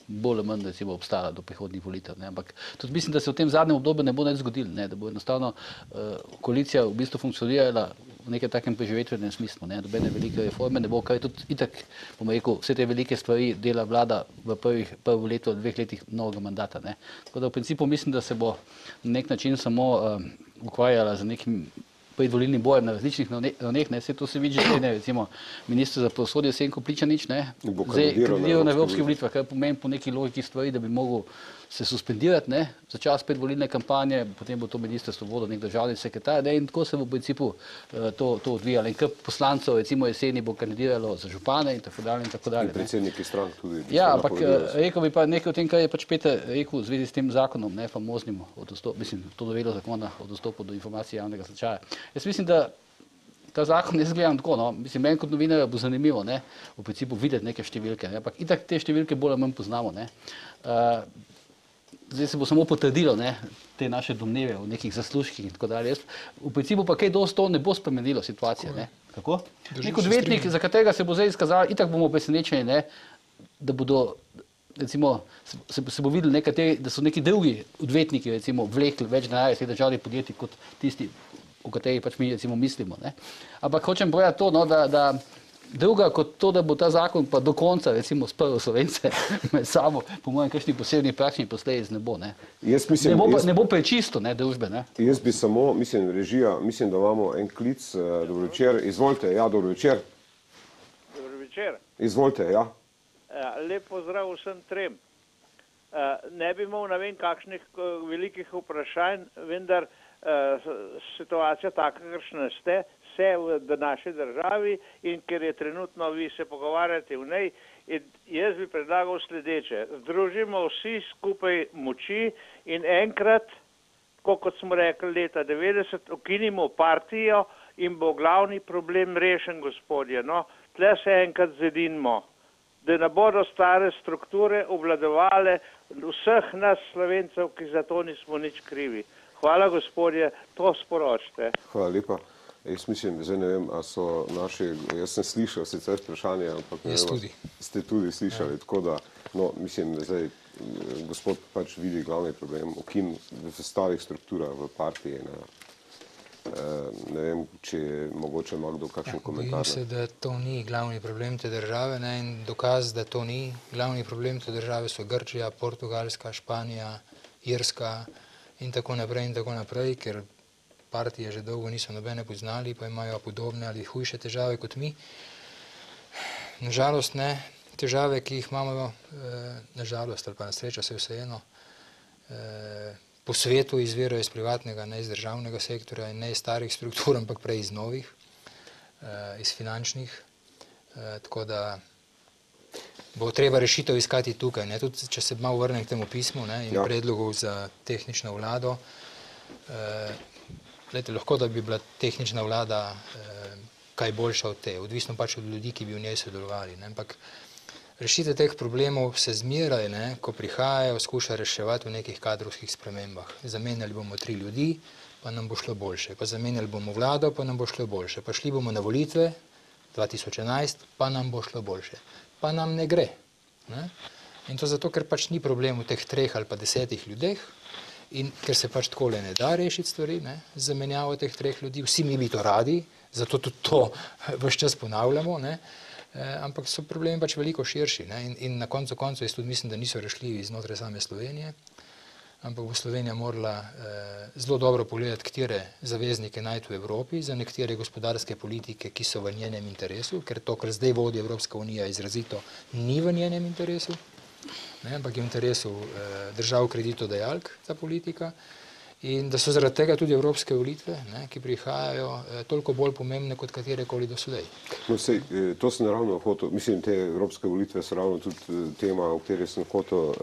bolj ali manj recimo obstala do prihodnjih volitev. Ampak tudi mislim, da se v tem zadnjem obdobju ne bo nič zgodilo, da bo enostavno koalicija v bistvu funkcionirala v nekem takem preživetvenem smislu. Dobene velike reforme ne bo, kar je tudi itak, bomo rekel, vse te velike stvari dela vlada v prvo leto, 2 letih novega mandata. Tako da v principu mislim, da se bo na nek način samo ukvarjala z nekim predvolilnim bojem na različnih ravneh, ne, vse to se vidi že, ne, recimo minister za pravosodje Senko Pličanič, ne, zdaj kandidiral na evropskih volitvah, kar pomeni po neki logiki stvari, da bi mogel se suspendirati, ne, za čas predvolilne kampanje, potem bo to ministrstvo vodil nek državni sekretar, ne, in tako se bo v principu to odvijalo. In kar poslancev recimo jeseni bo kandidiralo za župane in tako dalje in tako dalje. In predsedniki strank tudi. Ja, ampak rekel bi pa nekaj o tem, kar je pač Peter rekel v zvezi s tem zakonom, ne, famoznim od dostopu, mislim, to novelo zakona o dostopu do informacij javnega značaja. Jaz mislim, da ta zakon, jaz gledam tako, no, mislim, meni kot novinarja bo zanimivo, ne, v principu videti neke številke, ne, ampak itak te številke bolj ali manj poznamo, ne. Zdaj se bo samo potrdilo, ne, te naše domneve o nekih zaslužkih in tako dalje. V principu pa kaj dosti to ne bo spremenilo situacije, ne. Kako? Nek odvetnik, za katerega se bo zdaj izkazalo, itak bomo presenečeni, ne, da bodo, recimo, se bo videli nekateri, da so neki drugi odvetniki, recimo, vlekli več denarja iz teh državnih podjetij kot tisti, o katerih pač mi recimo mislimo, ne. Ampak hočem povedati to, no, da druga kot to, da bo ta zakon pa do konca recimo sprl Slovence med sabo, po mojem kakšnih posebnih praktičnih posledic ne bo, ne. Ne bo prečisto, ne, družbe, ne. Jaz bi samo, mislim, režija, mislim, da imamo en klic, dobro večer, izvolite, ja, dobro večer. Dobro večer. Izvolite, ja. Lep pozdrav vsem trem. Ne bi imel ne vem kakšnih velikih vprašanj, vendar situacija taka, kakršna ste, vse v naši državi in ker je trenutno vi se pogovarjate v njej, jaz bi predlagal sledeče. Združimo vsi skupaj moči in enkrat, kot smo rekli leta 90, ukinimo partijo in bo glavni problem rešen, gospodje. No, tle se enkrat zedinimo, da ne bodo stare strukture obvladovale vseh nas Slovencev, ki za to nismo nič krivi. Hvala, gospodje, to sporočite. Hvala lepa. Jaz mislim, zdaj ne vem, a so naši, jaz sem slišal sicer vprašanje, ampak ne vem, ste tudi slišali, tako da, no, mislim, da zdaj gospod pač vidi glavni problem, v starih strukturah v partiji, ne vem, če mogoče ima kdo kakšen komentar. Bojim se, da to ni glavni problem te države, ne, in dokaz, da to ni glavni problem te države so Grčija, Portugalska, Španija, Irska in tako naprej, ker partije že dolgo niso nobene poznali, pa imajo podobne ali hujše težave kot mi. Nažalost ne, težave, ki jih imamo, nažalost ali pa na srečo, se vseeno, po svetu izvirajo iz privatnega, ne iz državnega sektorja in ne iz starih struktur, ampak prej iz novih, iz finančnih, tako da bo treba rešitev iskati tukaj, ne, tudi če se malo vrnem k temu pismu, ne, in predlogu za tehnično vlado. Glejte, lahko da bi bila tehnična vlada kaj boljša od te, odvisno pač od ljudi, ki bi v njej sodelovali, ne, ampak rešitev teh problemov se zmeraj, ne, ko prihajajo, skuša reševati v nekih kadrovskih spremembah. Zamenjali bomo 3 ljudi, pa nam bo šlo boljše, pa zamenjali bomo vlado, pa nam bo šlo boljše, pa šli bomo na volitve 2011, pa nam bo šlo boljše, pa nam ne gre, ne. In to zato, ker pač ni problem v teh 3 ali pa 10 ljudeh, in ker se pač takole ne da rešiti stvari, ne, z zamenjavo teh 3 ljudi, vsi mi bi to radi, zato tudi to ves čas ponavljamo, ne, ampak so problemi pač veliko širši, ne, in na koncu jaz tudi mislim, da niso rešljivi znotraj same Slovenije, ampak bo Slovenija morala zelo dobro pogledati, katere zaveznike najti v Evropi, za nekatere gospodarske politike, ki so v njenem interesu, ker to, kar zdaj vodi Evropska unija, izrazito ni v njenem interesu, ne, ampak je v interesu držav kreditodajalk ta politika, in da so zaradi tega tudi evropske volitve, ne, ki prihajajo, toliko bolj pomembne kot katerekoli do sedaj. No, sej, to sem ravno hotel, mislim, te evropske volitve so ravno tudi tema, o kateri sem hotel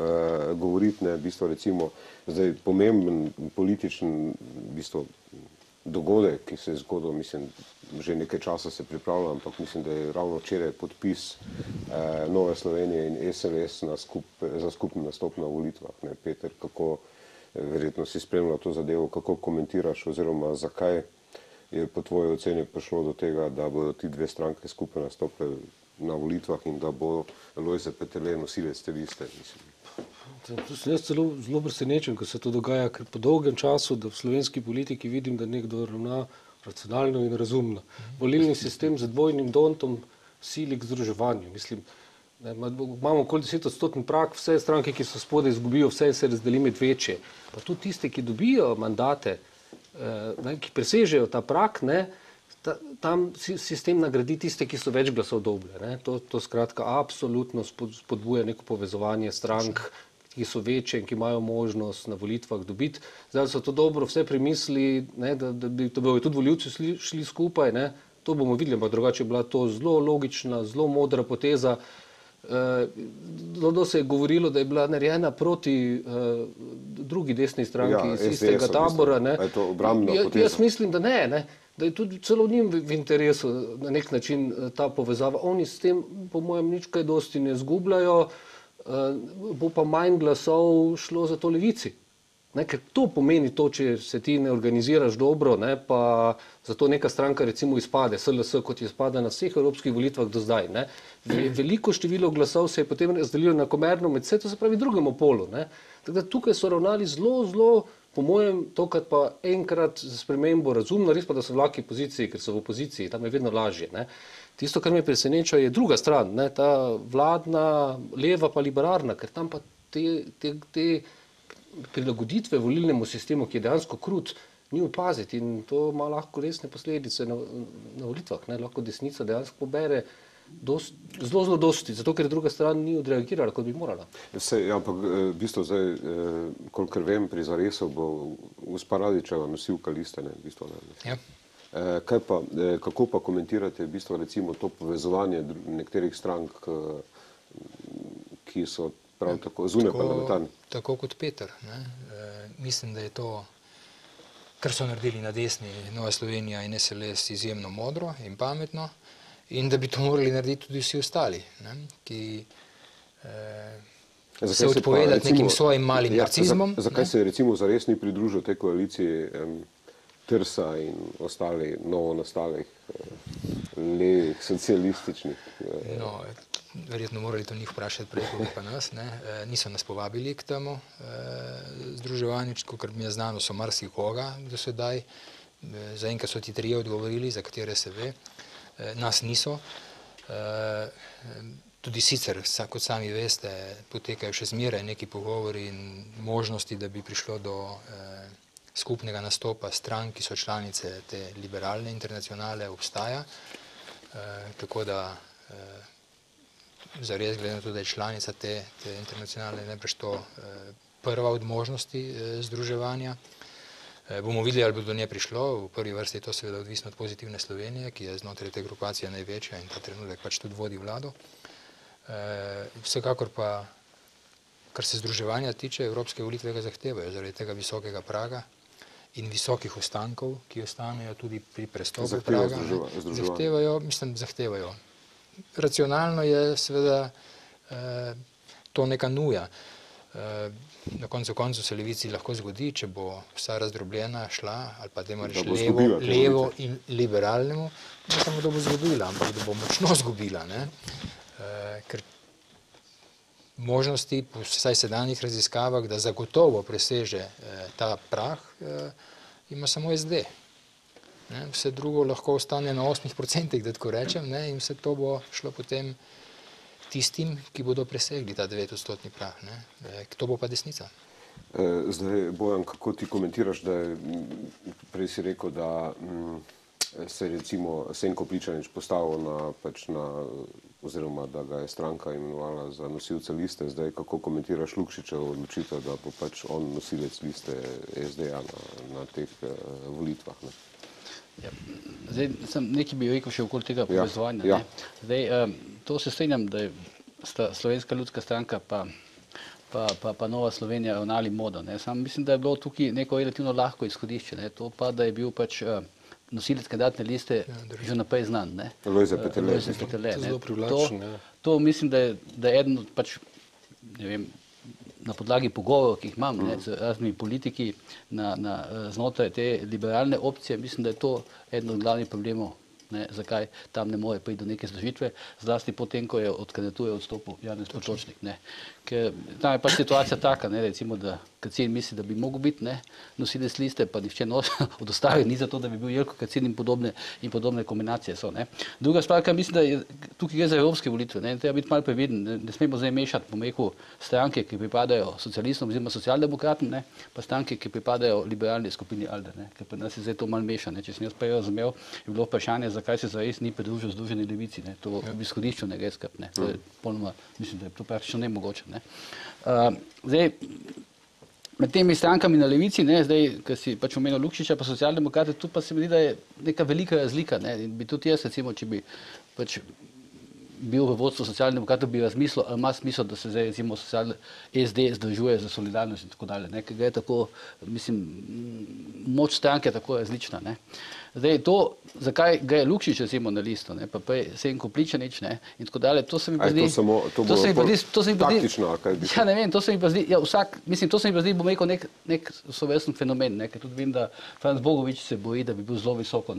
govoriti, ne, v bistvu recimo, zdaj pomemben političen, v bistvu, dogodek, ki se je zgodil, mislim, že nekaj časa se pripravlja, ampak mislim, da je ravno včeraj podpis Nove Slovenije in SLS za skupni nastop na volitvah, ne, Peter, kako verjetno si spremljal to zadevo, kako komentiraš oziroma zakaj je po tvoji oceni prišlo do tega, da bodo ti 2 stranke skupaj nastopili na volitvah in da bo Lojze Peterle nosilec te liste, mislim. Tu sem jaz zelo presenečen, ko se to dogaja, ker po dolgem času, da v slovenski politiki vidim, da nekdo ravna racionalno in razumno. Volilni sistem z dvojnim dontom sili k združevanju. Mislim, imamo okoli 10% prag, vse stranke, ki so spodaj, izgubijo, vse se razdeli med večje. Pa tudi tiste, ki dobijo mandate, ki presežejo ta prak, ne, tam sistem nagradi tiste, ki so več glasov dobile. Ne. To skratka absolutno spodbuja neko povezovanje strank, ki so večje in ki imajo možnost na volitvah dobiti. Zdaj so to dobro vse premisli, ne, da bi tudi volivci šli skupaj, ne. To bomo videli, ampak drugače je bila to zelo logična, zelo modra poteza. Se je govorilo, da je bila narejena proti drugi desni stranki iz istega tabora. Ne. Je to obrambna poteza? Jaz mislim, da ne. Da je tudi celo njim v interesu na nek način ta povezava. Oni s tem, po mojem, nič kaj dosti ne zgubljajo, bo pa manj glasov šlo za to levici. Ne, ker to pomeni to, če se ti ne organiziraš dobro, ne, pa zato neka stranka recimo izpade, SLS, kot je izpada na vseh evropskih volitvah do zdaj. Ne. Veliko število glasov se je potem razdelilo enakomerno med vse, to se pravi drugemu polu. Ne. Tako da tukaj so ravnali zelo, po mojem, tokrat pa enkrat za spremembo razumno, res pa, da so v laki poziciji, ker so v opoziciji, tam je vedno lažje. Ne. Tisto, kar me preseneča, je druga stran, ne, ta vladna, leva pa liberarna, ker tam pa te prilagoditve volilnemu sistemu, ki je dejansko krut, ni opaziti in to ima lahko resne posledice na volitvah. Ne. Lahko desnica dejansko pobere zelo dosti, zato ker druga stran ni odreagirala, kot bi morala. Ampak v bistvu zdaj, kolikor vem, pri Zaresu bo gospa Radičeva nosilka liste, ne, v bistvu ne. Ja. Kako pa komentirate v bistvu recimo to povezovanje nekaterih strank, ki so prav tako zunaj parlamentarni? Tako kot Peter. Ne. Mislim, da je to, kar so naredili na desni, Nova Slovenija in SLS, izjemno modro in pametno in da bi to morali narediti tudi vsi ostali, ne, ki se odpovedati nekim svojim malim narcizmom. Zakaj se recimo Zares ni pridružil tej koaliciji Trsa in ostali novo nastalih levih, socialističnih? No, verjetno morali to njih vprašati prej, kot pa nas. Ne. Niso nas povabili k temu združevanju, ker mi je znano, so marsikoga do sedaj. Zaenkrat so ti trije odgovorili, za katere se ve. Nas niso. Tudi sicer, kot sami veste, potekajo še zmeraj neki pogovori in možnosti, da bi prišlo do skupnega nastopa strank, ki so članice te liberalne internacionale, obstaja. Tako da zares, glede na to, da je članica te internacionale, najbrž to prva od možnosti združevanja. Bomo videli, ali bo do nje prišlo. V prvi vrsti je to seveda odvisno od Pozitivne Slovenije, ki je znotraj te grupacije največja in ta trenutek pač tudi vodi vlado. Vsekakor pa, kar se združevanja tiče, evropske volitve ga zahtevajo, zaradi tega visokega praga in visokih ostankov, ki ostanejo tudi pri prestopu praga. Zahtevajo. Racionalno je seveda to neka nuja. Na koncu se levici lahko zgodi, če bo vsa razdrobljena šla, ali pa da reč levo in liberalnemu, ne samo, da bo zgubila, ampak da bo močno zgubila. Ne? Ker možnosti, po vsaj sedanjih raziskavah, da zagotovo preseže ta prah, ima samo SD. Ne? Vse drugo lahko ostane na 8%, da tako rečem, ne? In vse to bo šlo potem tistim, ki bodo presegli ta 9% prah. Ne? To bo pa desnica. Zdaj, Bojan, kako ti komentiraš, da prej si rekel, da se recimo Senko Pličanič postavil oziroma da ga je stranka imenovala za nosilca liste, zdaj kako komentiraš Lukšičevo odločitev, da bo pač on nosilec liste SD-ja na teh volitvah? Ne? Ja. Zdaj, nekaj bi rekel še okoli tega povezovanja. Ja. Zdaj, to se strinjam, da sta Slovenska ljudska stranka pa Nova Slovenija ravnali modo. Ne. Sam mislim, da je bilo tukaj neko relativno lahko izhodišče. Ne. To pa, da je bil pač nosilec kandidatne liste že naprej znan. Lojze Peterle. Zelo privlačen. To mislim, da je eden od pač, ne vem, na podlagi pogovorov, ki jih imam z raznimi politiki znotraj te liberalne opcije, mislim, da je to eden od glavnih problemov, zakaj tam ne more priti do neke združitve, zlasti potem, ko je od kandidature odstopil Janez Potočnik. Ker tam je pač situacija taka, recimo, da Kacin misli, da bi mogel biti nosilec liste, pa nihče od ostalih ni za to, da bi bil Jelko Kacin in podobne kombinacije so. Druga stvar, kar mislim, da je tukaj gre za evropske volitve, ne, treba biti malo previden, ne smemo zdaj mešati, bom rekel, stranke, ki pripadajo socialistom oziroma socialdemokratom, ne, pa stranke, ki pripadajo liberalni skupini ALDE, ne, ker pri nas je zdaj to malo mešano. Če sem jaz prej razumel, je bilo vprašanje, zakaj se zares ni pridružil Združeni levici, ne, to v izhodišču ne gre skupaj, ne, to je polnoma, mislim, da je to praktično nemogoče, ne. Zdaj, med temi strankami na levici, ne, zdaj, ker si pač omenil Lukšiča pa socialdemokrate, tu pa se mi zdi, da je neka velika razlika, ne, in bi tudi jaz, recimo, če bi pač bil v vodstvu socialdemokratov, bi razmislil, ali ima smisel, da se zdaj, recimo, SD združuje za solidarnost in tako dalje, ne, ker gre tako, mislim, moč stranke tako različna, ne. Zdaj, to, zakaj gre Lukšič, recimo, na listo, ne, pa prej Senko Pličanič, ne, in tako dalje, to se mi pa zdi... To se mi pa zdi taktično, ali kaj bi... Ja, ne vem, to se mi pa zdi, ja, to se mi pa zdi, bom rekel, nek sovrsten fenomen, ne, ker tudi vem, da Franc Bogovič se boji, da bi bil zelo visoko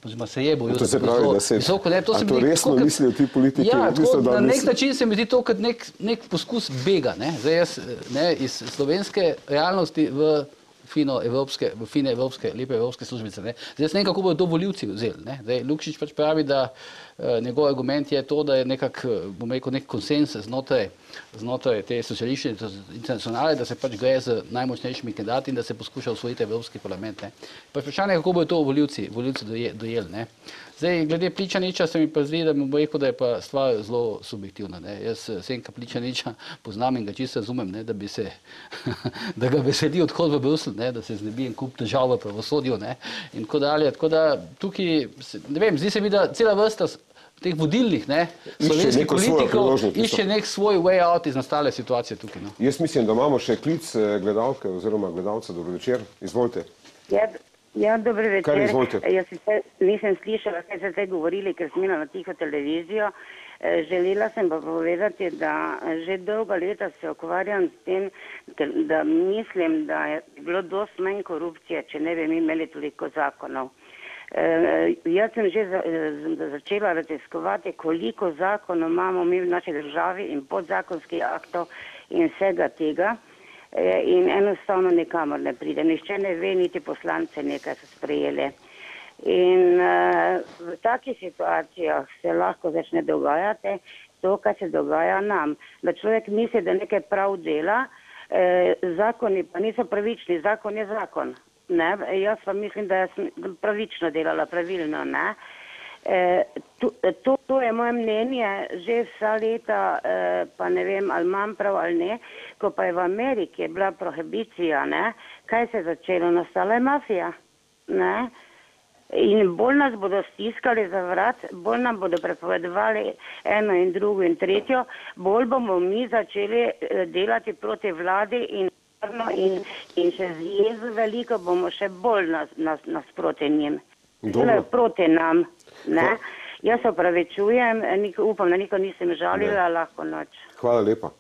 oziroma se je bojil, to se pravi, da se... Visoko, ne, a to resno mislijo ti politiki? Ja, na nek način se mi zdi to kot nek poskus bega, ne, zdaj jaz, ne, iz slovenske realnosti v fine evropske, lepe evropske službice. Ne. Zdaj, jaz ne vem, kako bodo to volivci vzeli. Ne. Zdaj, Lukšič pač pravi, da njegov argument je to, da je nekako, bom rekel, nek konsens znotraj te socialistične internacionale, da se pač gre z najmočnejšimi kandidati in da se poskuša osvojiti Evropski parlament. Ne. Pa vprašanje, kako bodo to volivci dojeli. Ne. Zdaj, glede Pličaniča se mi pa zdi, da mi bo rekel, da je pa stvar zelo subjektivna. Ne. Jaz Senka Pličaniča poznam in ga čisto razumem, ne, da ga veseli odhod v Bruselj, ne, da se znebi en kup težav v pravosodju, ne, in tako dalje. Tako da tukaj, ne vem, zdi se mi, da cela vrsta teh vodilnih, ne, slovenskih politikov išče nek svoj way out iz nastale situacije tukaj. No. Jaz mislim, da imamo še klic gledalke oziroma gledalca. Dobro večer, izvolite. Ja, dobro večer. Kar izvolite. Jaz nisem slišala, kaj ste zdaj govorili, ker sem imela na tiho televizijo. Želela sem pa povedati, da že dolga leta se ukvarjam s tem, da mislim, da je bilo dosti manj korupcije, če ne bi mi imeli toliko zakonov. Jaz sem že začela raziskovati, koliko zakonov imamo mi v naši državi in podzakonskih aktov in vsega tega. In enostavno nikamor ne pride. Nihče ne ve, niti poslance nekaj so sprejeli. In v takih situacijah se lahko začne dogajati to, kar se dogaja nam. Da človek misli, da nekaj prav dela, zakoni pa niso pravični, zakon je zakon. Ne? Jaz pa mislim, da sem pravično delala, pravilno, ne. To je moje mnenje že vsa leta, pa ne vem, ali imam prav ali ne, ko pa je v Ameriki bila prohibicija, ne, kaj se je začelo, nastala je mafija, ne, in bolj nas bodo stiskali za vrat, bolj nam bodo prepovedovali eno in drugo in tretjo, bolj bomo mi začeli delati proti vladi in še z jezo veliko bomo še bolj nasproti njim. Delajo proti nam, ne. Jaz se opravičujem, upam, da nikoli nisem žalila, lahko noč. Hvala lepa.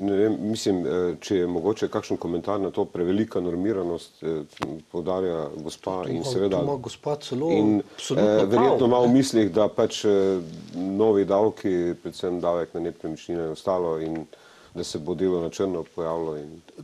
Ne vem, mislim, če je mogoče kakšen komentar na to prevelika normiranost, poudarja gospa in seveda in verjetno ima v mislih, da pač novi davki, predvsem davek na nepremičnine in ostalo in da se bo delo na črno pojavilo.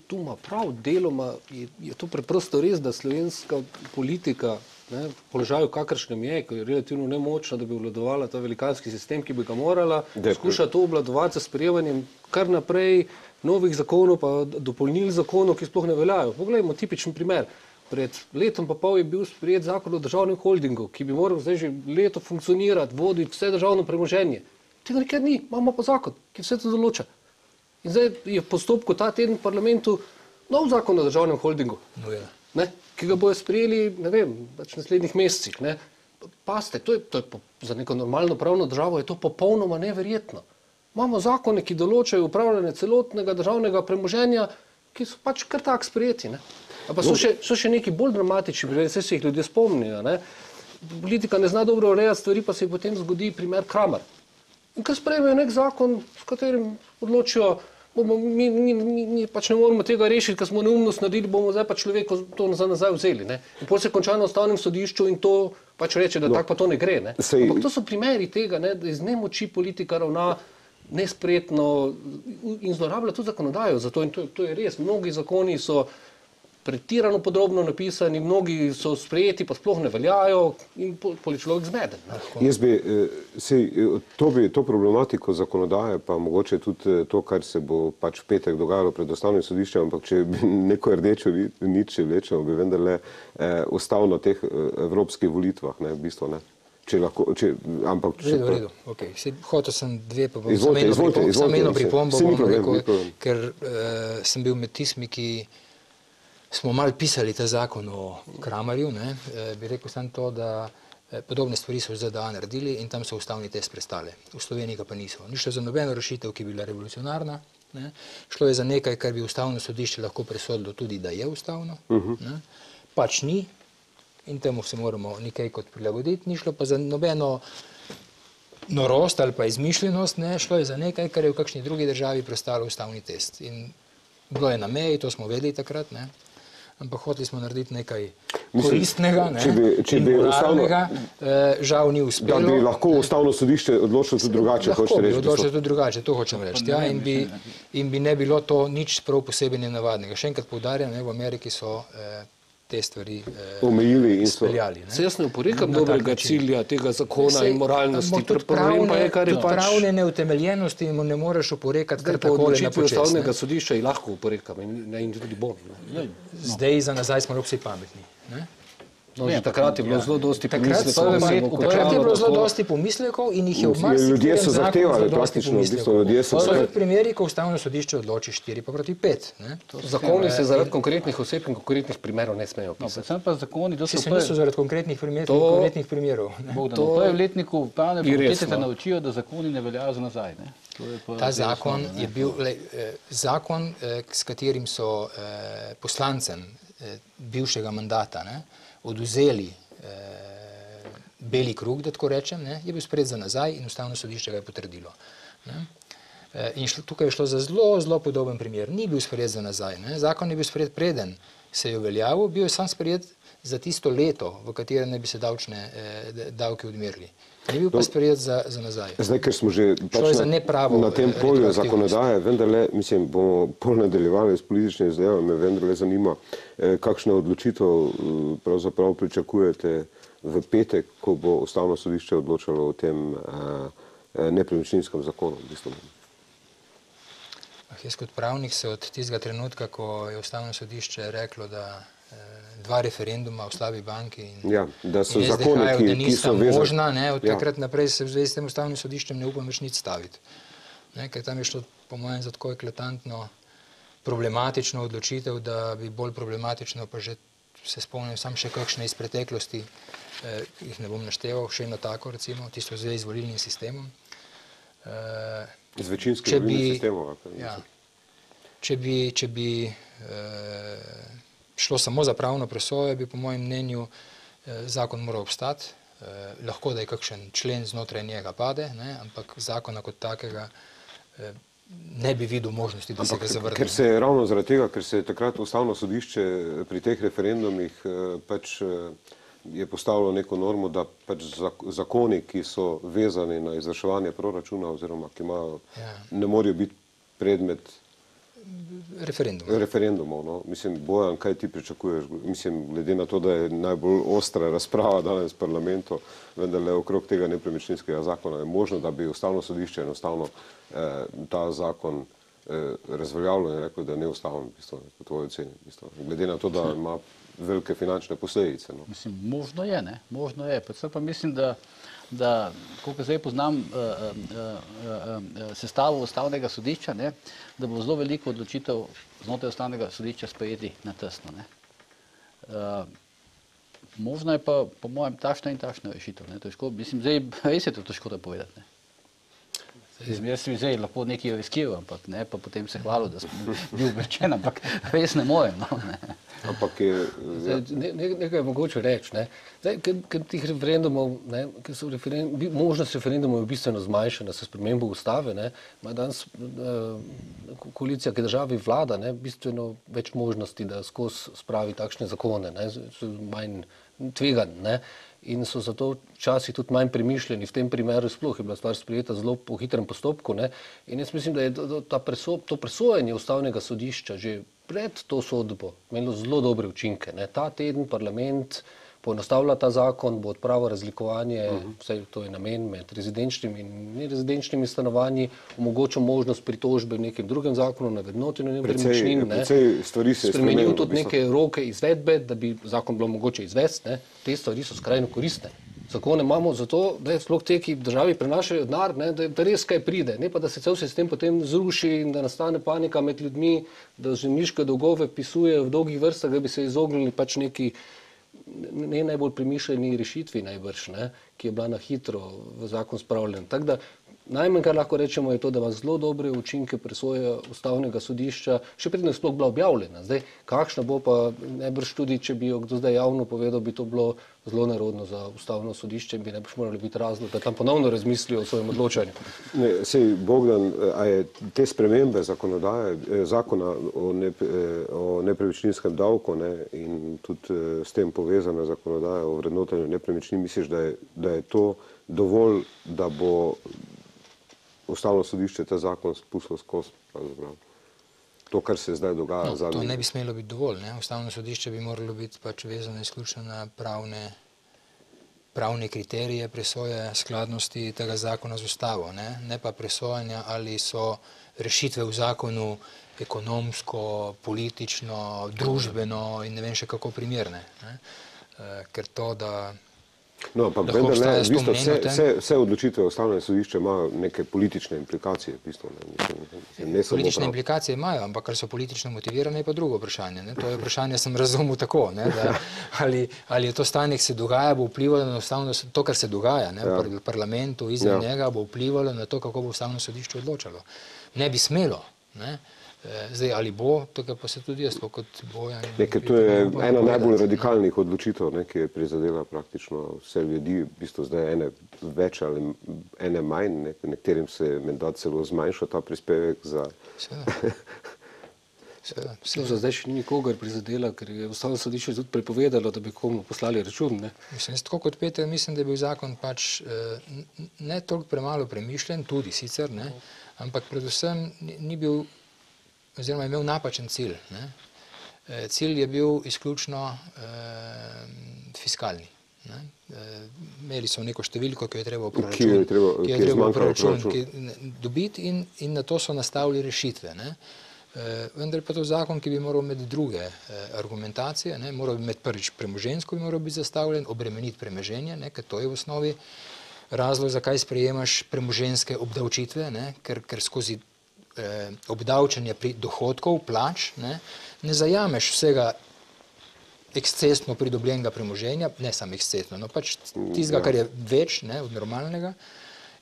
Tu ima prav, deloma je to preprosto res, da slovenska politika v položaju, kakršnem je, ko je relativno nemočna, da bi obvladovala ta velikanski sistem, ki bi ga morala, skuša to obvladovati s sprejemanjem kar naprej novih zakonov, pa dopolnil zakonov, ki sploh ne veljajo. Poglejmo tipičen primer. Pred letom pa pol je bil sprejet zakon o državnem holdingu, ki bi moral zdaj že leto funkcionirati, voditi vse državno premoženje. Tega nikjer ni, imamo pa zakon, ki vse to določa. In zdaj je v postopku ta teden v parlamentu nov zakon o državnem holdingu. Ne, ki ga bojo sprejeli, ne vem, pač v naslednjih mesecih. Ne. Paste, to je za neko normalno pravno državo je to popolnoma neverjetno. Imamo zakone, ki določajo upravljanje celotnega državnega premoženja, ki so pač kar tak sprejeti. Ne. Pa so še neki bolj dramatični, saj se jih ljudje spomnijo. Ne. Politika ne zna dobro urejati stvari, pa se jih potem zgodi primer Kramar. In kar sprejmejo nek zakon, s katerim odločijo, mi pač ne moramo tega rešiti, ker smo neumnost naredili, bomo zdaj pa človeku to nazaj vzeli. Ne? In potem se konča na ustavnem sodišču in to pač reče, da tako pa to ne gre. Ne? Ampak to so primeri tega, ne, da iz nemoči politika ravna nespretno in zlorablja tudi zakonodajo. Zato in to je res. Mnogi zakoni so pretirano podrobno napisani, mnogi so sprejeti, pa sploh ne veljajo in pol je človek zmeden. Jaz bi, to problematiko zakonodaje, pa mogoče tudi to, kar se bo pač v petek dogajalo pred ustavnim sodiščem, ampak če bi neko rdečo nit vlečemo, bi vendarle ostal na teh evropskih volitvah, ne, v bistvu ne. Ampak... V redu, okay. Hotel sem dve, pa bom samo eno pripombo, ker sem bil med tistimi, ki smo malo pisali ta zakon o Kramarju, ne, bi rekel sem to, da podobne stvari so v ZDA naredili in tam so ustavni test prestale. V Sloveniji pa niso. Ni šlo za nobeno rešitev, ki bi bila revolucionarna. Ne. Šlo je za nekaj, kar bi ustavno sodišče lahko presodilo tudi, da je ustavno. Ne. Pač ni. In temu se moramo nekaj kot prilagoditi, ni šlo pa za nobeno norost ali pa izmišljenost, ne, šlo je za nekaj, kar je v kakšni drugi državi prestalo ustavni test. In bilo je na meji, to smo vedeli takrat, ne, ampak hoteli smo narediti nekaj koristnega, ne, in moralnega, žal ni uspelo. Da bi lahko ustavno sodišče odločilo tudi drugače, hočete reči? Lahko bi odločilo tudi drugače, to hočem reči, ja, in bi ne bilo to nič prav posebej nenavadnega. Še enkrat poudarjam, ne, v Ameriki so te stvari omejili in speljali. Se jaz ne oporekam dobrega cilja tega zakona in moralnosti. Problem pa je, kar je pač... pravne neutemeljenosti ne moreš oporekati kar takole na počest. Odločitve ustavnega sodišča jih lahko oporekam in tudi bom. Zdaj za nazaj smo vsi pametni. No, že takrat je bilo zelo dosti pomislekov. Takrat je bilo zelo dosti pomislekov in jih je v marsičem ljudje so zahtevali praktično. So tudi primeri, ko ustavno sodišče odloči 4 pa proti 5. Zakoni se zaradi konkretnih oseb in konkretnih primerov ne smejo pisati. Predvsem pa zakoni, se niso zaradi konkretnih primerov. To je v letniku pravne fakultete te naučijo, da zakoni ne veljajo za nazaj. Ta zakon je bil zakon, s katerim so poslancem bivšega mandata odvzeli beli krug, da tako rečem, je bil sprejet za nazaj in ustavno sodišče ga je potrdilo. In tukaj je šlo za zelo podoben primer. Ni bil sprejet za nazaj. Zakon je bil sprejet preden se je uveljavil, bil je sam sprejet za tisto leto, v katerem ne bi se davki odmerili. Ni bil pa sprejet za nazaj. Zdaj, ker smo že pač na tem polju zakonodaje, vendarle, mislim, bomo pol nadaljevali s političnimi zadevami, me vendarle zanima, kakšno odločitev pravzaprav pričakujete v petek, ko bo ustavno sodišče odločalo o tem nepremičninskem zakonu. Jaz kot pravnik se od tistega trenutka, ko je ustavno sodišče reklo, da 2 referenduma v slabi banki in SDH-ju, da nista možna, od takrat naprej se v zvezi s tem ustavnim sodiščem ne upam več nič staviti. Ker tam je šlo po mojem za tako eklatantno problematično odločitev, da bi bolj problematično, pa že se spomnim sam še kakšne iz preteklosti, jih ne bom našteval, še eno tako recimo, tisto v zvezi z volilnim sistemom. Z večinskim volilnim sistemom? Ja. Če bi šlo samo za pravno presojo, bi po mojem mnenju zakon moral obstati. Lahko, da je kakšen člen znotraj njega pade, ampak zakona kot takega ne bi videl možnosti, da se ga zavrne. Ker se je ravno zaradi tega, ker se je takrat ustavno sodišče pri teh referendumih pač je postavilo neko normo, da pač zakoni, ki so vezani na izvrševanje proračuna oziroma ki imajo, ne morajo biti predmet referendumov. No. Mislim, Bojan, kaj ti pričakuješ? Mislim, glede na to, da je najbolj ostra razprava danes v parlamentu, vendarle okrog tega nepremičninskega zakona, je možno, da bi ustavno sodišče enostavno ta zakon razveljavilo in rekel, da je neustaven, po tvoji oceni. Glede na to, da ima velike finančne posledice. No. Mislim, možno je, ne? Možno je. Predvsem pa mislim, da koliko zdaj poznam sestavo ustavnega sodišča, da bo zelo veliko odločitev znotraj ustavnega sodišča sprejeti na tesno. Možno je pa, po mojem, takšna in takšna rešitev. Mislim, zdaj res je to težko da povedati. Jaz si zdaj lahko nekaj riskiral, ampak pa potem se hvalil, da sem bil obveščen, ampak res ne morem. Ampak je... Nekaj je mogoče reči. Ker tih referendumov, možnost referendumov je bistveno zmanjšana s spremembo ustave, ima danes koalicija, ki državi vlada, bistveno več možnosti, da skozi spravi takšne zakone, manj tveganj. in so zato včasih tudi manj premišljeni. V tem primeru sploh je bila stvar sprejeta zelo po hitrem postopku, ne. In jaz mislim, da je to presojanje ustavnega sodišča že pred to sodbo imelo zelo dobre učinke, ne. Ta teden parlament poenostavlja ta zakon, bo odpravil razlikovanje, vsaj to je namen, med rezidenčnimi in nerezidenčnimi stanovanji, omogočil možnost pritožbe v nekem drugem zakonu na vrednotenju nepremičnin, ne. Spremenil tudi neke roke izvedbe, da bi zakon bilo mogoče izvesti, ne. Te stvari so skrajno koristne. Zakone imamo zato, da je sploh te, ki državi prenašajo denar, ne, da res kaj pride, ne pa da se cel sistem potem zruši in da nastane panika med ljudmi, da zemljiške dolgove vpisujejo v dolgih vrstah, da bi se izognili pač neki ne najbolj premišljeni rešitvi najbrž, ne, ki je bila na hitro v zakon spravljena. Tako da najmanj, kar lahko rečemo, je to, da ima zelo dobre učinke presoje ustavnega sodišča, še preden je sploh bila objavljena. Zdaj, kakšna bo pa najbrž tudi, če bi jo kdo zdaj javno povedal, bi to bilo zelo nerodno za ustavno sodišče in bi najbrž morali biti razlog, da tam ponovno razmislijo o svojem odločanju. Sej, Bogdan, a je te spremembe zakonodaje, zakona o nepremičninskem davku, ne, in tudi s tem povezana zakonodaja o vrednotenju nepremičnin, misliš, da je to dovolj, da bo ustavno sodišče ta zakon spustilo skozi? To, kar se zdaj dogaja. To ne bi smelo biti dovolj, ne? Ustavno sodišče bi moralo biti pač vezano izključno na pravne kriterije presoje skladnosti tega zakona z ustavo, ne pa presojanja, ali so rešitve v zakonu ekonomsko, politično, družbeno in ne vem še kako primerne. Ne? Ker to, da no, ampak vendar ne, v bistvu vse odločitve ustavnega sodišča imajo neke politične implikacije. V bistvu, ne politične implikacije imajo, ampak kar so politično motivirane, je pa drugo vprašanje. Ne? To je vprašanje, sem razumel tako, ne? Da, ali je to stanje, ki se dogaja, bo vplivalo na ustavno, to, kar se dogaja, ne? V parlamentu, izven njega, bo vplivalo na to, kako bo ustavno sodišče odločalo. Ne bi smelo, ne? Zdaj, ali bo, tega pa se tudi jaz, kot Bojan. To je ena najbolj radikalnih odločitev, ne, ki je prizadela praktično vse ljudi, v bistvu zdaj ene več ali ene manj, nekaterim se je menda celo zmanjšal ta prispevek za... Seveda. Zdaj še ni nikogar prizadela, ker je ustavno sodišče tudi prepovedalo, da bi komu poslali račun. Ne? Mislim, tako kot Peter, mislim, da je bil zakon pač ne toliko premalo premišljen, tudi sicer, ne, ampak predvsem ni bil, oziroma je imel napačen cilj. Ne. Cilj je bil izključno fiskalni. Ne. Imeli so neko številko, ki jo je treba v proračun dobiti in na to so nastavili rešitve. Ne. Vendar pa to zakon, ki bi moral imeti druge argumentacije, ne, moral bi imeti prvič premoženjsko, bi moral biti zastavljen, obremeniti premoženje, ne, ker to je v osnovi razlog, zakaj sprejemaš premoženjske obdavčitve, ne, ker skozi obdavčenje pri dohodkov, plač, ne zajameš vsega ekscesno pridobljenega premoženja, ne samo ekscesno, no pač tistega, kar je več, ne, od normalnega,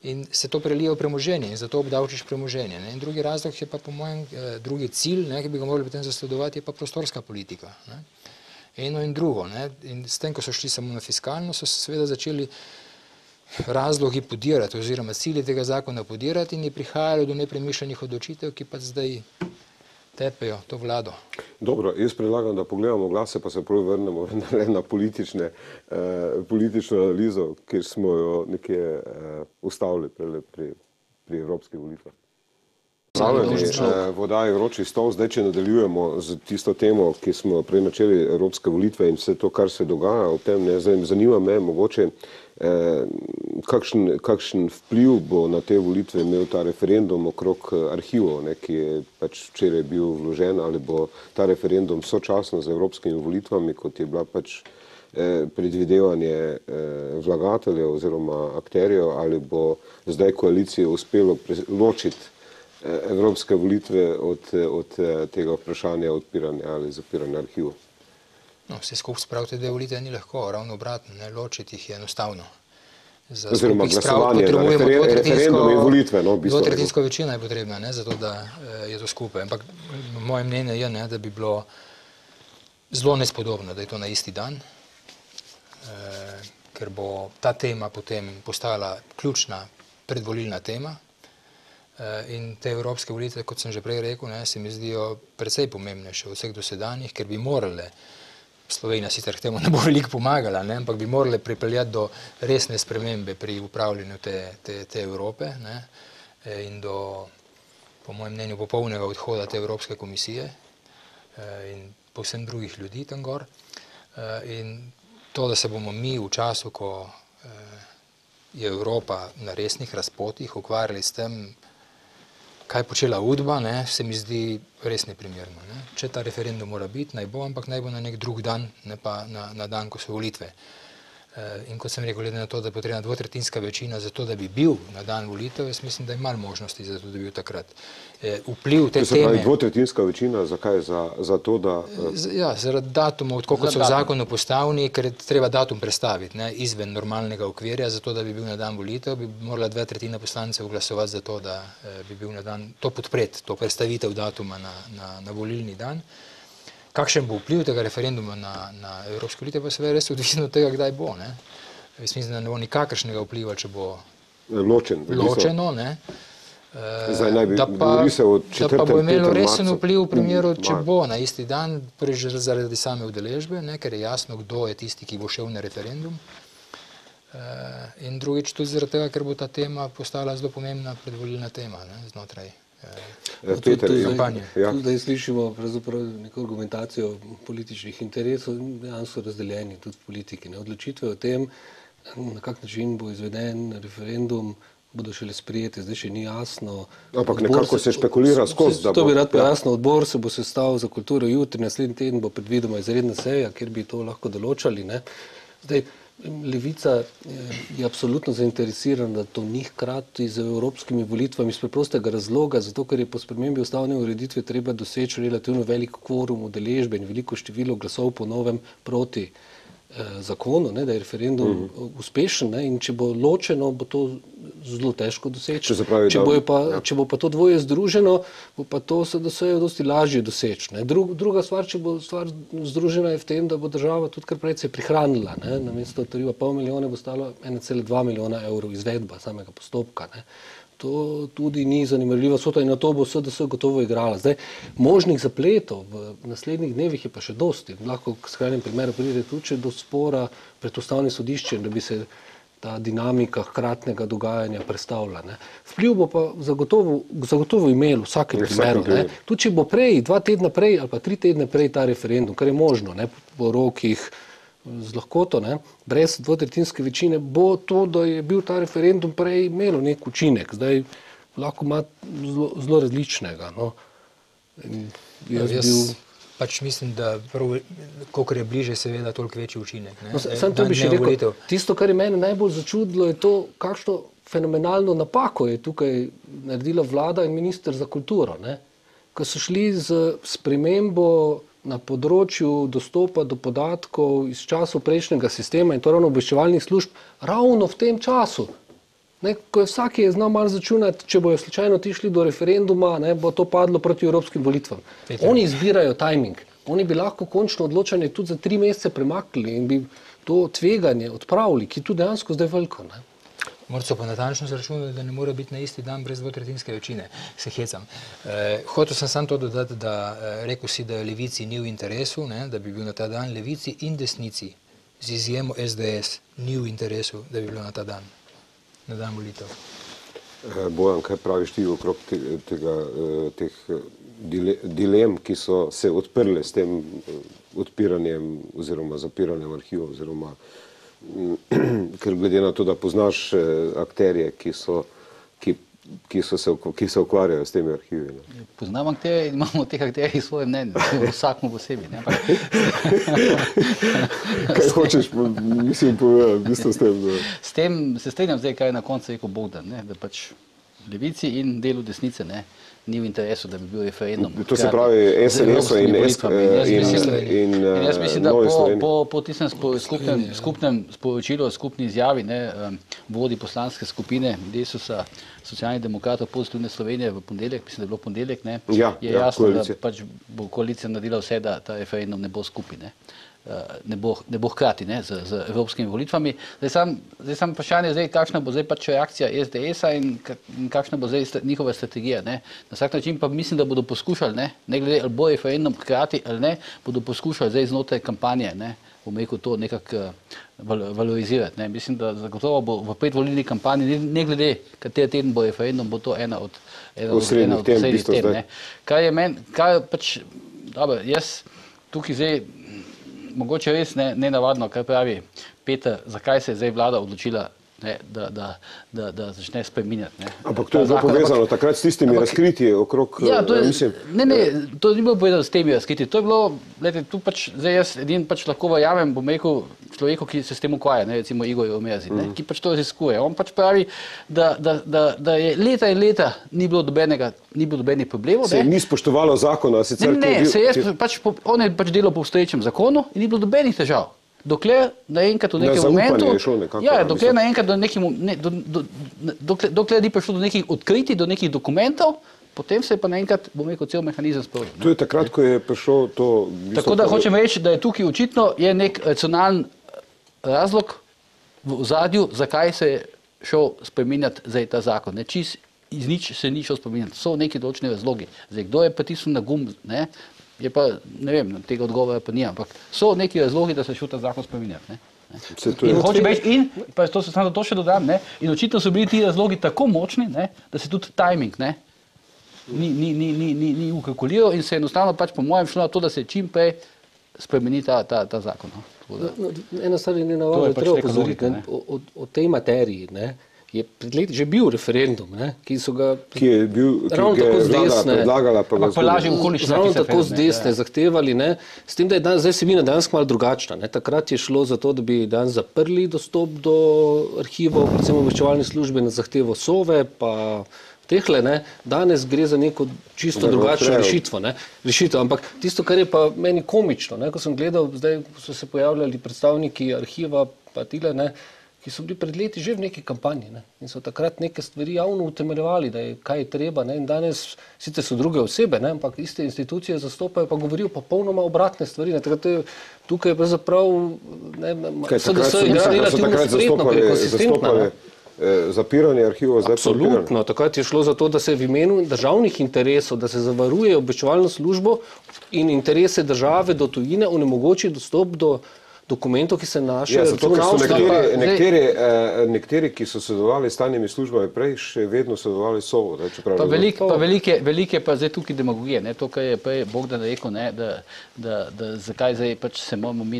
in se to prelije v premoženje in zato obdavčiš premoženje. Ne. In drugi razlog je pa po mojem, drugi cilj, ne, ki bi ga morali potem zasledovati, je pa prostorska politika. Ne. Eno in drugo. Ne. In s tem, ko so šli samo na fiskalno, so se seveda začeli razlogi podirati oziroma cilji tega zakona podirati in je prihajalo do nepremišljenih odločitev, ki pa zdaj tepejo to vlado. Dobro, jaz predlagam, da pogledamo glase, pa se prav vrnemo na politično analizo, kjer smo jo nekje ustavili pri evropskih volitvah. Voda je vroči stol. Zdaj, če nadaljujemo z tisto temo, ki smo prej načeli evropske volitve in vse to, kar se dogaja v tem, zanima me mogoče, kakšen vpliv bo na te volitve imel ta referendum okrog arhivov, ne, ki je pač včeraj bil vložen, ali bo ta referendum sočasno z evropskimi volitvami, kot je bila pač predvidevanje vlagateljev oziroma akterjev, ali bo zdaj koaliciji uspelo ločiti evropske volitve od tega vprašanja odpiranja ali zapiranja arhivov. No, vse skupaj spraviti dve volitve ni lahko, ravno obratno, ne, ločiti jih je enostavno. Oziroma glasovanje na referendum in volitve, no, v bistvu. Dvotretjinska večina je potrebna, ne, zato da je to skupaj. Ampak moje mnenje je, ne, da bi bilo zelo nespodobno, da je to na isti dan, ker bo ta tema potem postala ključna predvolilna tema. In te evropske volitve, kot sem že prej rekel, ne, se mi zdijo precej pomembnejše od vseh dosedanjih, ker bi morale Slovenija sicer k temu ne bo veliko pomagala, ne, ampak bi morali pripeljati do resne spremembe pri upravljanju te Evrope, ne, in do, po mojem mnenju, popolnega odhoda te Evropske komisije in povsem drugih ljudi tam gor. In to, da se bomo mi v času, ko je Evropa na resnih razpotih ukvarjali s tem, kaj je počela UDBA, ne, se mi zdi res neprimerno. Ne. Če ta referendum mora biti, naj bo, ampak naj bo na nek drug dan, ne pa na dan, ko so volitve. In kot sem rekel, glede na to, da je potrebna dvotretjinska večina za to, da bi bil na dan volitev, jaz mislim, da je malo možnosti za to, da bi bil takrat. Vpliv te teme... Se pravi dvotretjinska večina, zakaj? Za to, da... Ja, zaradi datumov, tako kot so v zakonu postavljeni, ker je treba datum prestaviti, ne, izven normalnega okvirja, zato da bi bil na dan volitev, bi morala 2/3 poslancev glasovati za to, da bi bil na dan, to podpreti, to prestavitev datuma na volilni dan. Kakšen bo vpliv tega referenduma na evropske volitve, pa seveda res odvisno od tega, kdaj bo. Ne. Jaz mislim, da ne bo nikakršnega vpliva, če bo ločeno, ne. Zdaj naj bi govori se o 4. Da pa bo imelo resen marcu. vpliv v primeru, če bo na isti dan, prvič zaradi same udeležbe, ne, ker je jasno, kdo je tisti, ki bo šel na referendum. In drugič tudi zaradi tega, ker bo ta tema postala zelo pomembna predvolilna tema, ne, znotraj Peter, kampanje. Zdaj slišimo pravzaprav neko argumentacijo političnih interesov, dejansko razdeljeni tudi politiki. Odločitve o tem, na kak način bo izveden referendum, bodo šele sprijeti, zdaj še ni jasno. Ampak nekako se špekulira skozi. To bi rad pojasnil, odbor se bo sestavil za kulturo jutri, naslednji teden bo predvidoma izredna seja, kjer bi to lahko določali. Ne. Zdaj, Levica je absolutno zainteresirana, da to ni hkrati z evropskimi volitvami iz preprostega razloga, zato ker je po spremembi ustavne ureditve treba doseči relativno velik kvorum udeležbe in veliko število glasov po novem proti zakonu, ne, da je referendum uspešen, ne, in če bo ločeno, bo to zelo težko doseči. Če bo pa to dvoje združeno, bo pa to se dosti lažje doseči. Ne. Druga stvar, če bo stvar združena, je v tem, da bo država tudi kar precej prihranila. Ne. Namesto 3,5 milijona bo stalo 1,2 milijona evrov izvedba samega postopka. Ne. To tudi ni zanemarljiva vsota in na to bo SDS gotovo igrala. Zdaj, možnih zapletov v naslednjih dnevih je pa še dosti. Lahko k skrajnem primeru pride tudi do spora pred ustavnim sodiščem, da bi se ta dinamika hkratnega dogajanja prestavila. Ne. Vpliv bo pa zagotovo imel v vsakem primeru. Ne. Tudi če bo prej, 2 tedna prej ali pa 3 tedne prej ta referendum, kar je možno, ne, po rokih, z lahkoto, ne, brez dvotretjinske večine, bo to, da je bil ta referendum prej imelo nek učinek. Zdaj lahko ima zelo različnega. No. Jaz pač mislim, da kolikor je bliže, seveda toliko večji učinek. Ne. No, sam to bi še rekel. Tisto, kar je mene najbolj začudilo, je to, kakšno fenomenalno napako je tukaj naredila vlada in minister za kulturo. Ne. Ko so šli z spremembo na področju dostopa do podatkov iz časov prejšnjega sistema in to ravno obveščevalnih služb, ravno v tem času. Ne, ko je vsak je znal malo začunati, če bojo slučajno ti šli do referenduma, ne, bo to padlo proti evropskim volitvam. Oni izbirajo timing. Oni bi lahko končno odločanje tudi za 3 mesece premaknili in bi to tveganje odpravili, ki je tu dejansko zdaj veliko. Ne. Morate pa natančno zračunati, da ne more biti na isti dan brez dvotretjinske večine. Se hecam. Hotel sem samo to dodati, da rekel si, da Levici ni v interesu, ne, da bi bil na ta dan. Levici in desnici, z izjemo SDS, ni v interesu, da bi bilo na ta dan, na dan volitev. Bojan, kaj praviš ti okrog teh dilem, ki so se odprle s tem odpiranjem oziroma zapiranjem arhivov, oziroma ker glede na to, da poznaš akterje, ki se ukvarjajo s temi arhivi. Ne. Poznam akterje in imamo teh akterjih svoje mnenje, vsakmu posebej. Kaj hočeš, mislim, povedati, v bistvu s tem? Da... S tem se strinjam zdaj, kaj je na koncu rekel Bogdan, ne, da pač Levici in delu desnice ni v interesu, da bi bil referendum. To se pravi SNS-o in jaz mislim, da po tistem skupnem sporočilu, skupni izjavi, ne, vodi poslanske skupine Desusa, Socialnih demokratov, Pozitivne Slovenije v ponedeljek, mislim, da je bilo ponedeljek, ne, je jasno, da pač bo koalicija naredila vse, da ta referendum ne bo skupaj, ne bo hkrati, ne, z evropskimi volitvami. Zdaj sam vprašanje, kakšna bo zdaj pač reakcija SDS-a in kakšna bo zdaj njihova strategija, ne, vsak način pa mislim, da bodo poskušali, ne glede ali bo referendum hkrati ali ne, bodo poskušali zdaj znotraj kampanje, bom rekel, to nekako valorizirati. Mislim, da zagotovo bo v predvolilni kampanji, ne glede, kateri teden bo referendum, bo to ena od osrednjih tem. Kar pač, dobro, jaz tukaj zdaj, mogoče res nenavadno, kar pravi Peter, zakaj se je zdaj vlada odločila, da začne spreminjati. Ampak to je bilo povezano takrat s tistimi razkritji okrog, mislim. To ni bilo povezano s temi razkritji. To je bilo, gledajte, tu pač, zdaj jaz edin pač lahko verjamem, bom rekel, človeku, ki se s tem ukvarja, recimo Igor Omezi, ki pač to raziskuje. On pač pravi, da je leta in leta ni bilo dobenih problemov. Se ni spoštovalo zakona, sicer on je pač delal po obstoječem zakonu in ni bilo dobenih težav. Dokler naenkrat v nekem momentu, dokler naenkrat dokler ni prišlo do nekih odkritij, do nekih dokumentov, potem se je pa naenkrat, bom rekel, cel mehanizem sprožil. To je takrat, ko je prišlo to... Tako da hočem reči, da je tukaj očitno je nek racionalen razlog v ozadju, zakaj se je šel spreminjati zdaj ta zakon. Čist iz nič se ni šel spreminjati. So neki določeni razlogi. Zdaj, kdo je pritisnil na gumb, je pa, ne vem, tega odgovora pa ni, ampak so neki razlogi, da se šel ta zakon spreminjati. In hočem reči, pa to se samo to še dodam, in očitno so bili ti razlogi tako močni, da se tudi timing ni ukalkuliral in se enostavno pač po mojem šlo na to, da se čim prej spremeni ta zakon. Ena stvar je nenavadno, treba opozoriti o tej materiji, je pred leti že bil referendum, ki so ga ravno tako z desne ravno tako z desne zahtevali, s tem, da je zdaj vsebina danes malo drugačna. Takrat je šlo za to, da bi danes zaprli dostop do arhivov, predvsem obveščevalne službe na zahtevo Sove, pa tehle, danes gre za neko čisto drugačno rešitev, ampak tisto, kar je pa meni komično, ko sem gledal, zdaj so se pojavljali predstavniki arhiva, pa tile, ki so bili pred leti že v neki kampanji in so takrat neke stvari javno utemeljevali, da je kaj treba in danes sicer so druge osebe, ampak iste institucije zastopajo, pa govorijo popolnoma obratne stvari. Tukaj je pravzaprav SDS igra relativno spretno, ker je konsistentna. Zapiranje arhivov zdaj podpiranje. Absolutno, takrat je šlo za to, da se v imenu državnih interesov, da se zavaruje obveščevalno službo in interese države do tujine onemogoči dostop do dokumentov, ki se našajo. Zato, ker so nekateri, ki so sodelovali s tajnimi službami prej, še vedno sodelovali s Sovo. Velike pa zdaj tukaj demagogije. To, kar je prej Bogdan rekel, da zakaj zdaj pač se moramo mi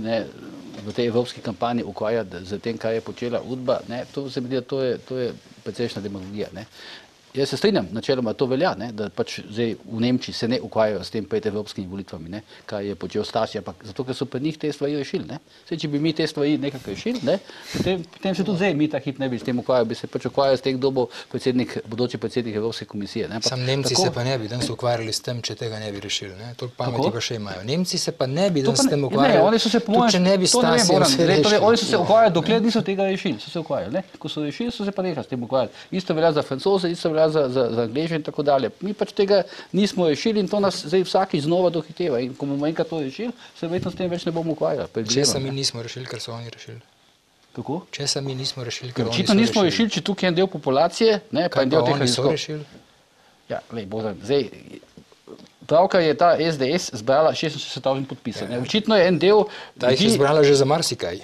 v tej evropski kampanji ukvarjati z tem, kaj je počela Udba. To se mi zdi, da to je precejšnja demagogija. Jaz se strinjam, načeloma to velja, da pač zdaj v Nemčiji se ne ukvarjajo s tem pred evropskimi volitvami, kaj je počel Stasi, ampak zato, ker so pred njih te stvari rešili. Saj, če bi mi te stvari nekako rešili, potem se tudi zdaj mi ta hip ne bi s tem ukvarjali, bi se pač ukvarjali s tem, kdo bo bodoči predsednik Evropske komisije. Sam Nemci se pa ne bi danes ukvarjali s tem, če tega ne bi rešili. Toliko pameti pa še imajo. Nemci se pa ne bi danes s tem ukvarjali, tudi če ne bi Stasi vse rešili. Oni so se ukvarjali, dokler niso tega rešili, so se ukvarjali. Ko so rešili, so se pa nehali s tem ukvarjali. Isto velja za Francoze, isto velja za Angleže in tako dalje. Mi pač tega nismo rešili in to nas zdaj vsakič znova dohiteva. In ko bomo enkrat to rešili, se verjetno s tem več ne bomo ukvarjali. Česa mi nismo rešili, ker so oni rešili? Kako? Česa mi nismo rešili, ker oni so rešili? Očitno nismo rešili, če tukaj je en del populacije, pa en del teh so rešili? Ja, zdaj, pravkar je ta SDS zbrala 66,000 podpisov. Očitno je en del... Ta jih je zbrala že za marsikaj.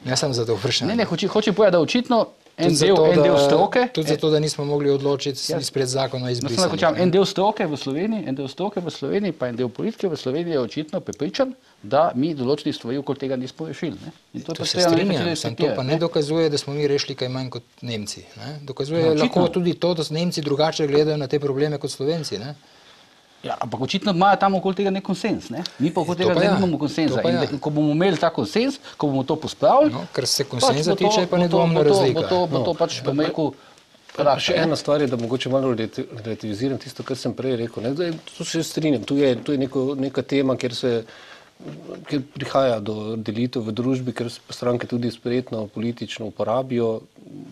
Ne samo za to vprašanje. Ne, hočem povedati, da očitno en del stroke. Tudi zato, da nismo mogli odločiti izpred zakona o izbrisanju. En del stroke v Sloveniji, pa en del politike v Sloveniji je očitno prepričan, da mi določenih stvari okoli tega nismo rešili. To se strinjam, to pa ne dokazuje, da smo mi rešili kaj manj kot Nemci. Dokazuje lahko tudi to, da Nemci drugače gledajo na te probleme kot Slovenci. Ja, ampak očitno imajo tam okoli tega nek konsens. Mi pa okoli tega nimamo konsenza. In ko bomo imeli ta konsens, ko bomo to pospravili, kar se konsenza tiče, pa nedvomno razlika. Bo to pač pomekel. Še ena stvar je, da mogoče malo relativiziram tisto, kar sem prej rekel. To se strinjam. Tu je neka tema, kjer se ker prihaja do delitev v družbi, ker stranke tudi spretno politično uporabijo,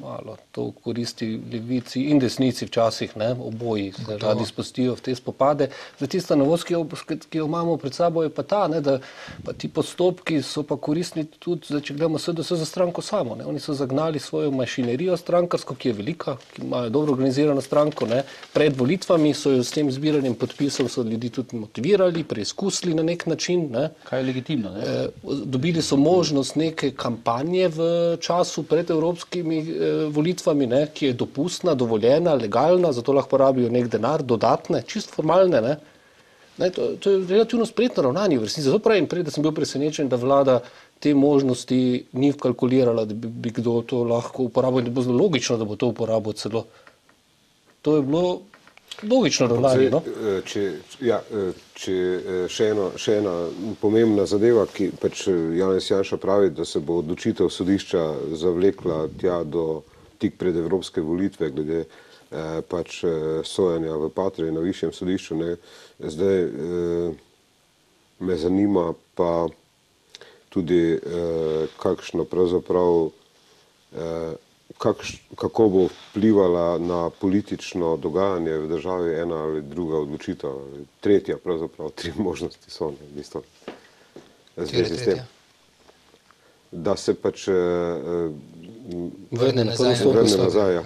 malo to koristi levici in desnici včasih, ne, oboji se radi spustijo v te spopade. Zdaj, tista novost, ki jo imamo pred sabo, je pa ta, ne, da pa ti postopki so pa koristni tudi, zdaj, če gledamo SDS za stranko samo. Ne. Oni so zagnali svojo mašinerijo strankarsko, ki je velika, ki imajo dobro organizirano stranko. Ne. Pred volitvami so jo s tem zbiranjem podpisov so ljudi tudi motivirali, preizkusili na nek način. Ne. Kaj je legitimno, ne? Dobili so možnost neke kampanje v času pred evropskimi volitvami, ne, ki je dopustna, dovoljena, legalna, zato lahko porabijo nek denar, dodatne, čist formalne. Ne. Ne, to je relativno spretno ravnanje v resnici. Zato pravim prej, da sem bil presenečen, da vlada te možnosti ni vkalkulirala, da bi kdo to lahko uporabil in da bo zelo logično, da bo to uporabil celo. To je bilo logično ravnanje. No? Če še ena pomembna zadeva, ki pač Janez Janša pravi, da se bo odločitev sodišča zavlekla tja do tik pred evropske volitve, glede pač sojenja v Patrii na višjem sodišču. Ne. Zdaj me zanima pa tudi kakšno pravzaprav kako bo vplivala na politično dogajanje v državi ena ali druga odločitev. Tretja, pravzaprav, tri možnosti so, v bistvu, zvezi s tem. Da se pač vrne nazaj. Ja.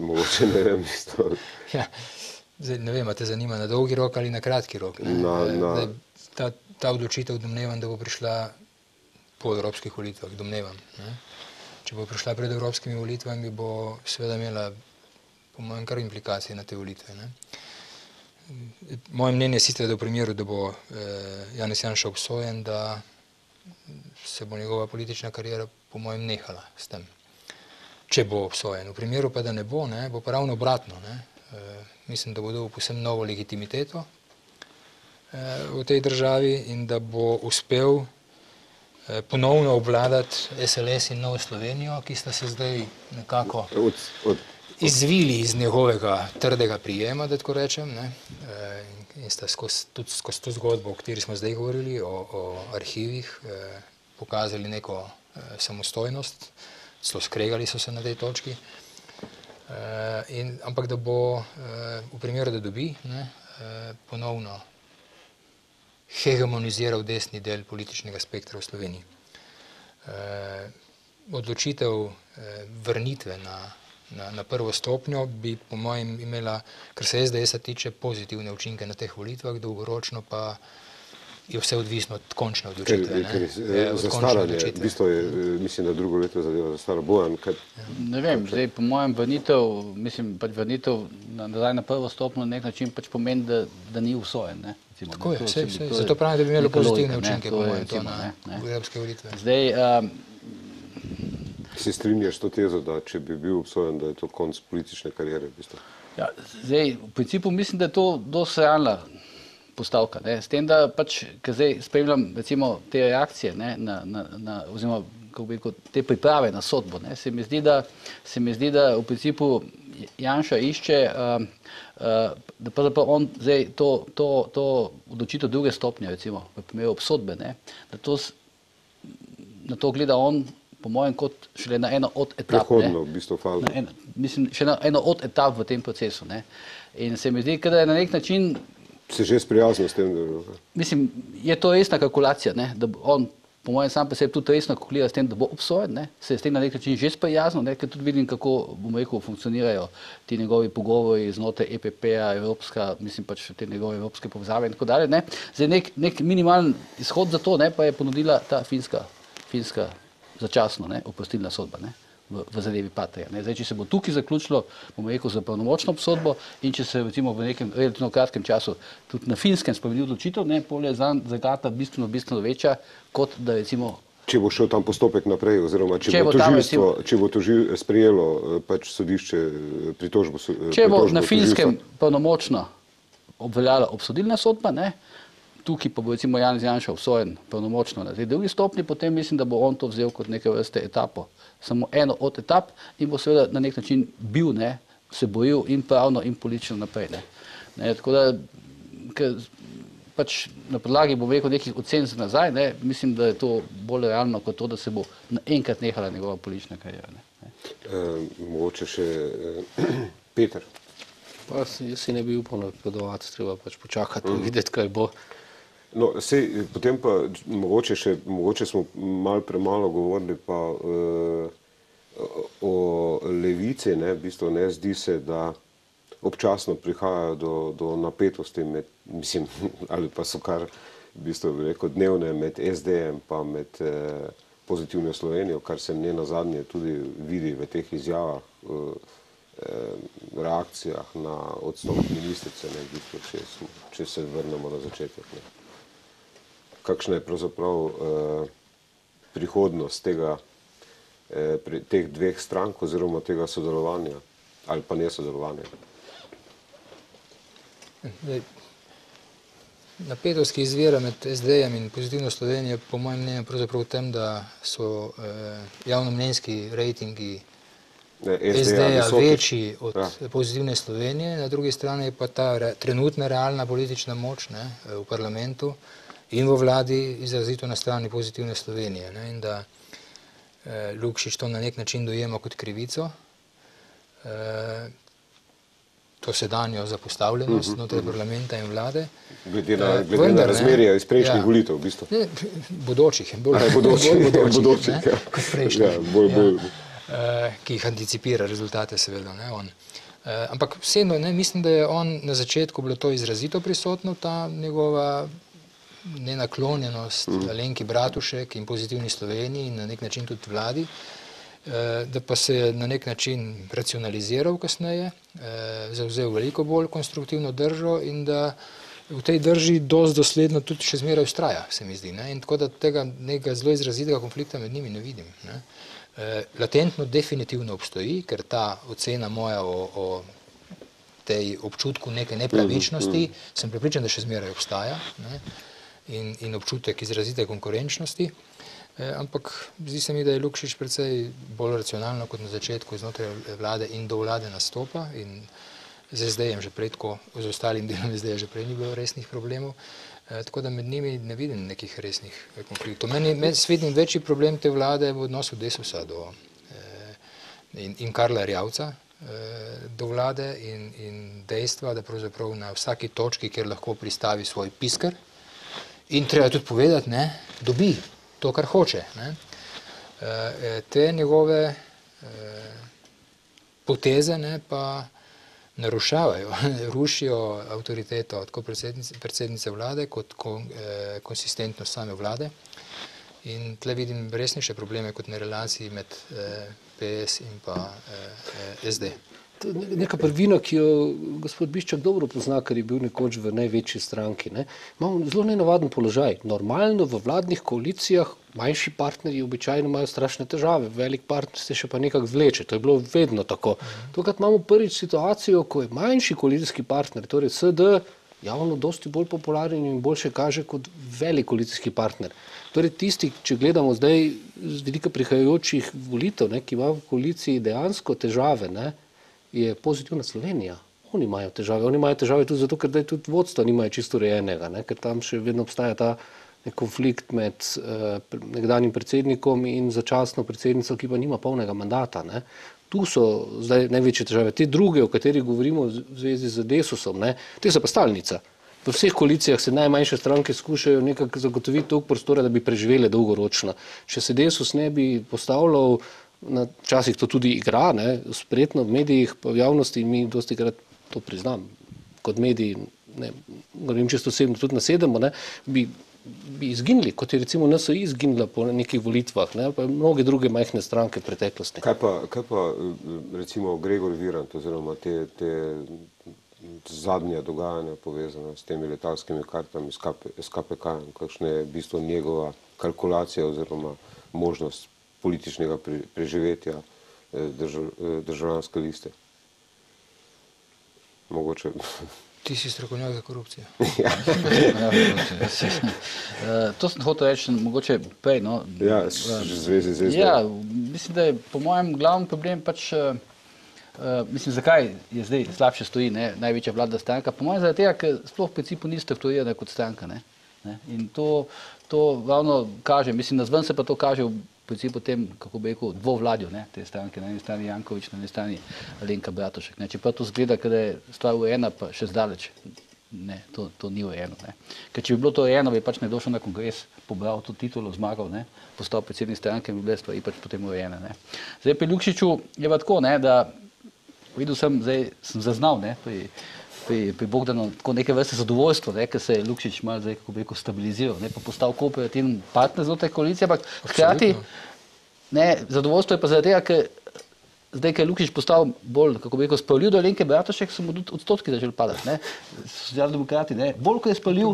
Mogoče ne vem, isto. Ja, zdaj, ne vem, a te zanima na dolgi rok ali na kratki rok. Ta odločitev domnevam, da bo prišla po evropskih volitvah, domnevam. Ne? Če bo prišla pred evropskimi volitvami, bo seveda imela, po mojem, kar implikacije na te volitve. Ne? Moje mnenje je sicer, da v primeru, da bo Janez Janša obsojen, da se bo njegova politična kariera, po mojem, nehala s tem. Če bo obsojen. V primeru pa, da ne bo, ne, bo pa ravno obratno. Ne? Mislim, da bo dobil povsem novo legitimiteto v tej državi in da bo uspel ponovno obvladati SLS in Novo Slovenijo, ki sta se zdaj nekako izvili iz njegovega trdega prijema, da tako rečem, ne? In sta tudi skozi to zgodbo, o kateri smo zdaj govorili, o arhivih, pokazali neko samostojnost, celo skregali so se na tej točki. Ampak da bo v primeru, da dobi, ne, ponovno hegemoniziral desni del političnega spektra v Sloveniji. Odločitev vrnitve na prvo stopnjo bi po mojem imela, kar se SDS-a tiče, pozitivne učinke na teh volitvah, dolgoročno pa je vse odvisno od končne odločitve. Zastaranje, v bistvu je, mislim, da drugo leto zadeva zastara. Bojan, kaj? Ne vem, zdaj po mojem vrnitev nazaj na prvo stopnjo na nek način pač pomeni, da ni obsojen. Tako je, zato pravim, da bi imelo pozitivne učinke, po mojem, to na evropske volitve. Zdaj, se strinjaš s to tezo, da če bi bil obsojen, da je to konc politične kariere, v bistvu? Ja, zdaj, v principu mislim, da je to dosti realna postavka. Ne? S tem, da pač, ker zdaj spremljam recimo te reakcije, ne, oziroma kako bi rekel, te priprave na sodbo, ne, se mi zdi, da v principu Janša išče, da pravzaprav on zdaj to odločitev druge stopnje, recimo v primeru obsodbe, ne, da na to gleda on, po mojem, kot šele na eno od etap. Prehodno, v bistvu, fazo. Mislim, še na eno od etap v tem procesu. Ne. In se mi zdi, da je na nek način se že sprijaznil s tem? Mislim, je to resna kalkulacija, ne? Da on, po mojem, sam pa sebi tudi resno kalkulira s tem, da bo obsojen, ne? Se je s tem na nek način že sprijaznil, ne? Ker tudi vidim, kako, bom rekel, funkcionirajo ti njegovi pogovori znotraj EPP-a, evropska, mislim pač te njegove evropske povezave in tako dalje, ne? Zdaj nek minimalen izhod za to, ne, pa je ponudila ta finska začasno, ne, oprostilna sodba, ne? V zadevi Patrija. Zdaj, če se bo tukaj zaključilo, bomo rekel, za pravnomočno obsodbo in če se recimo v nekem relativno kratkem času tudi na Finskem spremeni odločitev, ne, pol je zagata bistveno večja, kot da recimo. Če bo šel tam postopek naprej, oziroma če bo tožilstvo sprejelo pač sodišče pritožbo. Če bo na Finskem pravnomočno obveljala obsodilna sodba, ne, tukaj pa bo recimo Janez Janša obsojen pravnomočno na tej drugi stopnji, potem mislim, da bo on to vzel kot neke vrste etapo. Samo eno od etap in bo seveda na nek način bil, ne, se boril in pravno in politično naprej. Ne, tako da, pač na podlagi, bom rekel, nekih ocen za nazaj, ne, mislim, da je to bolj realno kot to, da se bo naenkrat nehala njegova politična karijera. Mogoče še Peter. Pa jaz si ne bi upal napovedovati, treba pač počakati, videti, kaj bo. No, sej, potem pa mogoče smo malo premalo govorili pa o levici, ne, v bistvu ne zdi se, da občasno prihajajo do napetosti med, mislim, ali pa so kar, v bistvu, rekel, dnevne med SD-jem pa med Pozitivno Slovenijo, kar se ne nazadnje tudi vidi v teh izjavah, reakcijah na odstop ministrice, ne, v bistvu, če se vrnemo na začetek. Ne. Kakšna je pravzaprav prihodnost teh dveh strank oziroma tega sodelovanja ali pa nesodelovanja? Napetost, ki izvira med SD-jem in Pozitivno Slovenijo, po mojem mnenju pravzaprav v tem, da so javnomnenjski rejtingi SD-ja večji od Pozitivne Slovenije, na drugi strani pa ta trenutna realna politična moč, ne, v parlamentu in v vladi izrazito na strani Pozitivne Slovenije, ne, in da Lukšič to na nek način dojema kot krivico, to sedanjo zapostavljenost znotraj parlamenta in vlade. Glede na razmerje iz prejšnjih volitev, v bistvu. Bodočih, bolj bodočih, kot prejšnjih, ki jih anticipira rezultate, seveda, ne, on. Ampak vseeno, ne, mislim, da je on na začetku bilo to izrazito prisotno, ta njegova nenaklonjenost Alenki Bratušek in Pozitivni Sloveniji in na nek način tudi vladi, da pa se je na nek način racionaliziral kasneje, zavzel veliko bolj konstruktivno držo in da v tej drži dosti dosledno tudi še zmeraj vztraja, se mi zdi. Ne? In tako da tega nekega zelo izrazitega konflikta med njimi ne vidim. Ne? Latentno definitivno obstoji, ker ta ocena moja o tej občutku neke nepravičnosti, sem prepričan, da še zmeraj obstaja, ne? In občutek izrazite konkurenčnosti. Ampak zdi se mi, da je Lukšič precej bolj racionalno kot na začetku znotraj vlade in do vlade nastopa in z SD-jem že prej tako, z ostalim delom SD-ja že prej ni bilo resnih problemov, tako da med njimi ne vidim nekih resnih konfliktov. Meni vidim večji problem te vlade v odnosu Desusa in Karla Erjavca do vlade in dejstva, da pravzaprav na vsaki točki, kjer lahko pristavi svoj pisker in treba tudi povedati, ne, dobi to, kar hoče. Ne. Te njegove poteze, ne, pa narušavajo, rušijo avtoriteto tako predsednice vlade kot konsistentnost same vlade. In tle vidim resnejše probleme kot na relaciji med PS in pa SD. Neka prvina, ki jo gospod Biščak dobro pozna, ker je bil nekoč v največji stranki. Ne. Imamo zelo nenavaden položaj. Normalno v vladnih koalicijah manjši partnerji običajno imajo strašne težave, velik partner se še pa nekako vleče. To je bilo vedno tako. Tokrat imamo prvič situacijo, ko je manjši koalicijski partner, torej SD, javno dosti bolj popularen in boljše kaže kot velik koalicijski partner. Torej tisti, če gledamo zdaj z vidika prihajajočih volitev, ne, ki ima v koaliciji dejansko težave, ne, je Pozitivna Slovenija. Oni imajo težave tudi zato, ker da tudi vodstva nimajo čisto urejenega, ne? Ker tam še vedno obstaja ta konflikt med nekdanjim predsednikom in začasno predsednico, ki pa nima polnega mandata. Ne? Tu so zdaj največje težave. Te druge, o katerih govorimo v zvezi z Desusom, ne? Te so pa stalnica. V vseh koalicijah se najmanjše stranke skušajo nekako zagotoviti toliko prostora, da bi preživele dolgoročno. Če se Desus ne bi postavljal, včasih to tudi igra, ne, spretno v medijih, pa v javnosti, in mi dostikrat to priznam, kot mediji, ne, govorim čisto osebno, tudi nasedemo, ne, bi izginili, kot je recimo NSI izginila po nekih volitvah, ne, pa mnoge druge majhne stranke v preteklosti. Kaj pa recimo Gregor Virant oziroma te zadnje dogajanja povezane s temi letalskimi kartami, s KPK-jem, kakšna je v bistvu njegova kalkulacija oziroma možnost političnega preživetja državljanske liste. Mogoče. Ti si strokovnjak za korupcijo. To sem hotel reči, mogoče prej. No. Ja, že zvezi z SD. Ja, mislim, da je po mojem glavni problem pač mislim, zakaj je zdaj slabše stoji, ne, največja vladna stranka? Po mojem zaradi tega, ker sploh v principu ni strukturirana kot stranka. Ne. In to ravno kaže, mislim, nazven se pa to kaže v principu tem, kako bi rekel, dvovladju, ne, te stranke, na eni strani Janković, na eni strani Alenka Bratušek. Ne. Čeprav to zgleda, da je stvar urejena, pa še zdaleč. Ne, to ni urejeno. Ne. Ker če bi bilo to urejeno, bi pač nekdo šel na kongres, pobral to titulo, zmagal, ne, postal predsednik stranke, bi bile stvari pač potem urejene. Ne. Zdaj pri Lukšiču je pa tako, ne, da videl sem zaznal, ne, pri Bogdanu tako neke vrste zadovoljstvo, ne, ker se je Lukšič malo zdaj, kako bi rekel, stabiliziral, ne, pa postal kooperativen partner znotraj koalicije, ampak hkrati, ne, zadovoljstvo je pa zaradi tega, ker zdaj, ker je Lukšič postal bolj, kako bi rekel, spavljiv do Alenke Bratušek, so mu odstotki začeli padati, ne, socialdemokrati, ne, bolj, ko je spavljiv,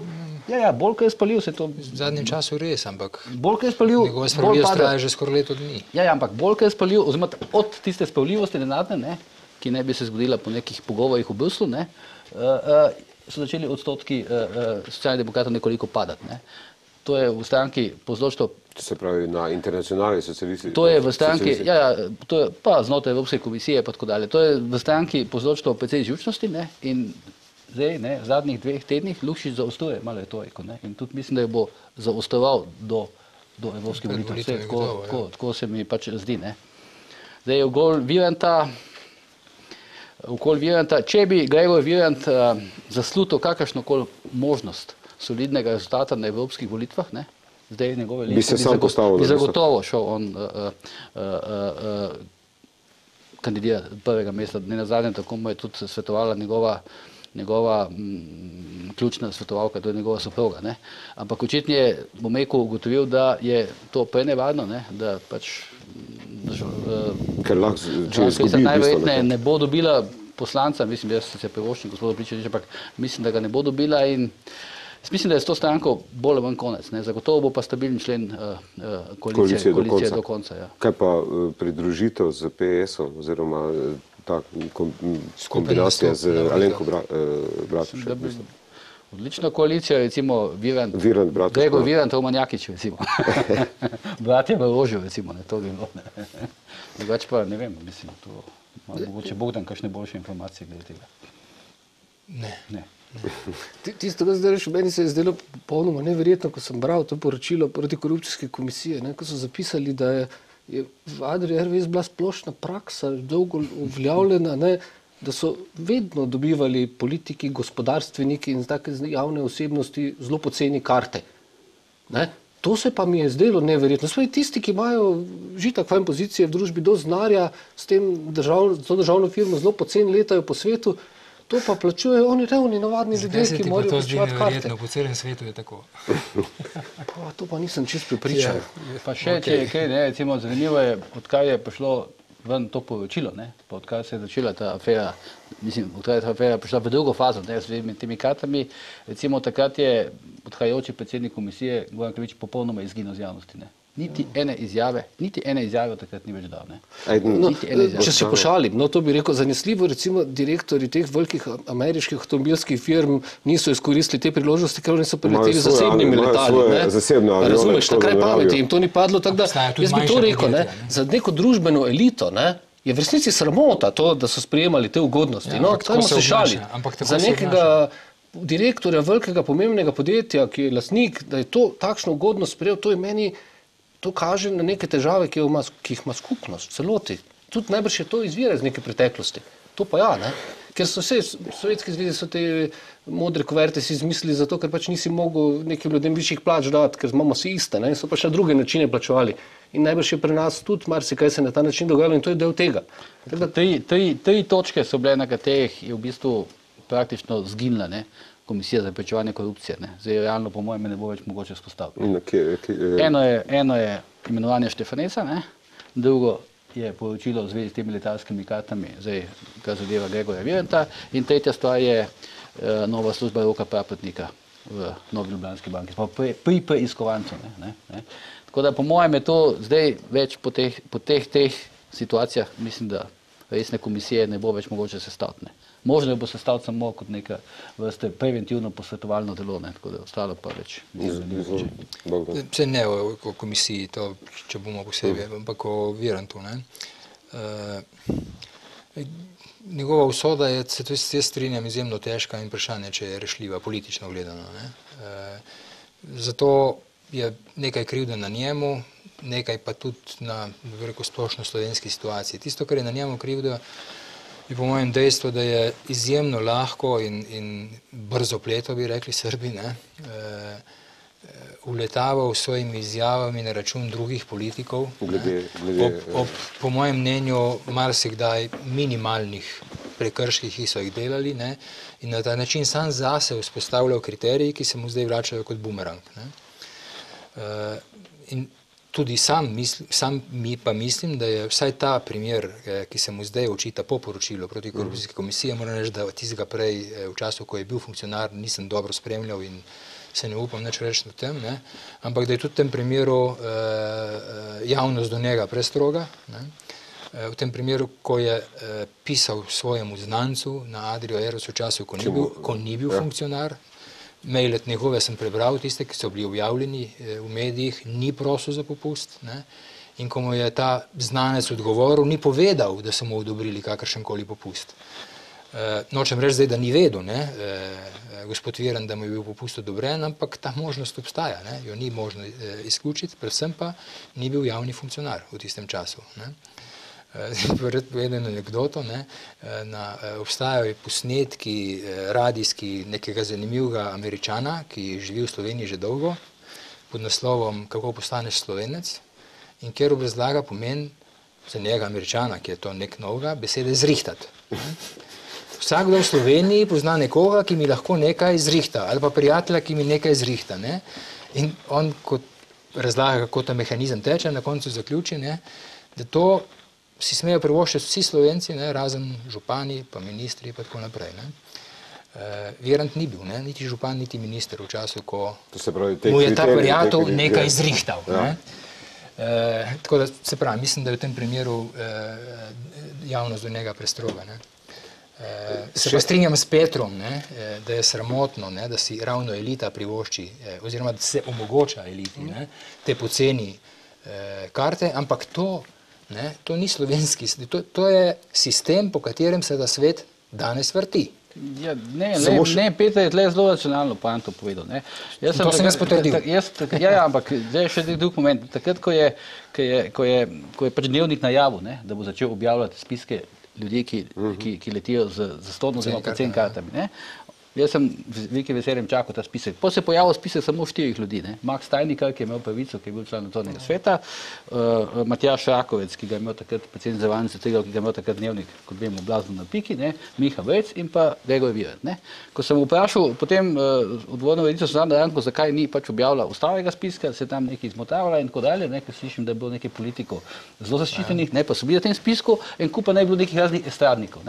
bolj, ko je spavljiv, se to... V zadnjem času res, ampak... Bolj, ko je spavljiv, njegova spavljivost traja že skoraj leto dni. Ampak bolj, ko je spavljiv, oziroma od tiste spavljivosti nenadne, ne, ki ne bi se zgodila po nekih pogovorih v Bruslu, ne, so začeli odstotki socialnih demokratov nekoliko padati. Ne. To je v stranki povzročilo... Se pravi, na internacionalni socialisti... To je v stranki, to je pa znotraj Evropske komisije pa tako dalje. To je v stranki povzročilo precej živčnosti, ne, in zdaj, ne, v zadnjih 2 tednih Lukšič zaostruje malo retoriko, ne, in tudi mislim, da jo bo zaostroval do evropskih volitev. Tako se mi pač zdi, ne. Zdaj, okoli Viranta, če bi Gregor Virant zaslutil kakršnokoli možnost solidnega rezultata na evropskih volitvah, ne, zdaj njegove liste bi zagotovo šel on kandidirati prvega mesta. Ne nazadnje, tako mu je tudi svetovala njegova ključna svetovalka, to je njegova soproga. Ne. Ampak očitno je, bom rekel, ugotovil, da je to prenevarno, ne, da pač ker lahko, če izgubi, najverjetneje ne bo dobila poslanca, mislim, jaz se privoščim gospodu Pličaniču, ampak mislim, da ga ne bo dobila in mislim, da je s to stranko bolj ali manj konec. Ne. Zagotovo bo pa stabilen člen koalicije do konca. Ja. Kaj pa pridružitev z PS-om oziroma ta kombinacija z Alenko Bratušek? Odlična koalicija, recimo Gregor Virant, Roman Jakič, recimo. Bratje v orožju, recimo, ne, to bi bilo. Drugače pa, ne vem, mislim, to mogoče Bogdan kakšne boljše informacije glede tega. Ne. Tisto, kar zdaj reči, meni se je zdelo popolnoma neverjetno, ko sem bral to poročilo protikorupcijske komisije, ne, ko so zapisali, da je v Adrii RVS bila splošna praksa, dolgo uveljavljena, ne, da so vedno dobivali politiki, gospodarstveniki in take javne osebnosti zelo poceni karte. Ne? To se pa mi je zdelo neverjetno. Svoji tisti, ki imajo že takve pozicije v družbi, dosti denarja, s to državno firmo zelo poceni letajo po svetu, to pa plačujejo oni revni, navadni ljudje, ki morajo plačevati karte. Po celem svetu je tako. To pa nisem čisto prepričan. Pa še, če je kaj, ne, recimo, zanimivo je, odkar je prišlo ven to poročilo, ne, pa odkar se je začela ta afera, mislim, odkar je ta afera prišla v drugo fazo, ne, s temi kartami, recimo takrat je odhajajoči predsednik komisije Goran Klemenčič popolnoma izginil z javnosti, ne. Niti ene izjave od takrat ni več dal, ne. Če se pošalim, to bi rekel, zanesljivo, recimo direktorji teh velikih ameriških avtomobilskih firm niso izkoristili te priložnosti, ker oni so preleteli zasebnimi letali, ne. Razumeš, takrat pameti, jim to ni padlo, tako da, jaz bi to rekel, ne, za neko družbeno elito, ne, je v resnici sramota to, da so sprejemali te ugodnosti, no, tako se šali. Za nekega direktorja velikega pomembnega podjetja, ki je lastnik, da je to takšno ugodnost sprejel, to je meni. To kaže na neke težave, ki jih ima skupnost v celoti. Tudi najbrž je to izvira iz neke preteklosti. To pa ja, ne? Ker so vse v Sovjetski zvezi so te modre kuverte si izmislili zato, ker pač nisi mogel nekim ljudem višjih plač dati, ker imamo vsi iste, ne? So pač na druge načine plačevali. In najbrž je pri nas tudi marsikaj se na ta način dogajalo in to je del tega. Tri točke so bile, na katerih je v bistvu praktično zginila, ne? Komisija za preprečevanje korupcije. Ne. Zdaj, realno, po mojem, ne bo več mogoče vzpostaviti. Eno je imenovanje Štefanesa, ne. Drugo je poročilo v zvezi s temi letalskimi kartami, zdaj, kar zadeva Gregorja Viranta, in tretja stvar je nova služba Roka Prapotnika v Novi Ljubljanski banki, pri preiskovancu. Ne. Tako da, po mojem, je to zdaj več po teh situacijah, mislim, da resne komisije ne bo več mogoče sestaviti. Možno bo sestaviti samo kot neka vrste preventivno posvetovalno delo, ne, tako da ostalo pa več. Se ne o komisiji, to, če bomo posebej, ampak o Virantu. Ne. Njegova usoda je, se to jaz strinjam, izjemno težka in vprašanje, če je rešljiva, politično gledano. Zato je nekaj krivde na njemu, nekaj pa tudi na splošno slovenski situaciji. Tisto, kar je na njemu krivda, je po mojem dejstvo, da je izjemno lahko in brzo pleto, bi rekli Srbi, uletaval s svojimi izjavami na račun drugih politikov, ob, po mojem mnenju, marsikdaj minimalnih prekrških, ki so jih delali, in na ta način sam zase vzpostavljal kriteriji, ki se mu zdaj vračajo kot bumerang. In tudi sam pa mislim, da je vsaj ta primer, ki se mu zdaj očita po poročilu proti korupcijske komisije, moram reči, da tistega prej, v času, ko je bil funkcionar, nisem dobro spremljal in se ne upam nič reči o tem, ampak da je tudi v tem primeru javnost do njega prestroga. V tem primeru, ko je pisal svojemu znancu na Adrio Aeros v času, ko ni bil funkcionar, maile njegove sem prebral, tiste, ki so bili objavljeni v medijih, ni prosil za popust, in ko mu je ta znanec odgovoril, ni povedal, da so mu odobrili kakršenkoli popust. Nočem reči zdaj, da ni vedel, gospod Virant, da mu je bil popust odobren, ampak ta možnost obstaja, jo ni možno izključiti, predvsem pa ni bil javni funkcionar v tistem času. Povedem anekdoto, obstajajo posnetki radijski nekega zanimivega Američana, ki živi v Sloveniji že dolgo, pod naslovom Kako postaneš Slovenec, in kjer obrazlaga pomen za njega Američana, ki je to nek novega, besede zrihtati. Vsakdo v Sloveniji pozna nekoga, ki mi lahko nekaj zrihta, ali pa prijatelja, ki mi nekaj zrihta. In on, kot razlaga, kako ta mehanizem teče, na koncu zaključi, da to si smejo privoščiti vsi Slovenci, razen župani, pa ministri, pa tako naprej. Virant ni bil, niti župan, niti minister v času, ko mu je ta prijatelj nekaj zrihtal. Tako da, se pravi, mislim, da je v tem primeru javnost do njega prestroga. Se pa strinjam s Petrom, da je sramotno, da si ravno elita privošči, oziroma da se omogoča eliti te poceni karte, ampak to ni slovenski, to je sistem, po katerem se ta svet danes vrti. Ne, Peter je tle zelo racionalno poanto povedal. To sem jaz potrdil. Ja, ampak zdaj je še drug moment. Takrat, ko je pač Dnevnik najavil, da bo začel objavljati spiske ljudi, ki letijo z zastonj oziroma poceni kartami. Jaz sem z velikim veseljem čakal ta spisek. Potem se je pojavil spisek samo 4 ljudi. Max Tajnikar, ki je imel pravico, ki je bil član nadzornega sveta, Matjaž Rakovec, ki ga je imel takrat predsednik zavarovalnice Triglav, ki ga je imel takrat Dnevnik, kot vemo, blazno na piki, Miha Vrec in pa Gregor Virant. Ko sem vprašal potem odgovorno urednico Suzano Ranko, zakaj ni pač objavila ostalega spiska, se tam nekaj izmotavala in tako dalje, ker slišim, da je bilo nekaj politikov zelo zaščitenih, pa so bili na tem spisku in kupa naj bilo nekih raznih estradnikov.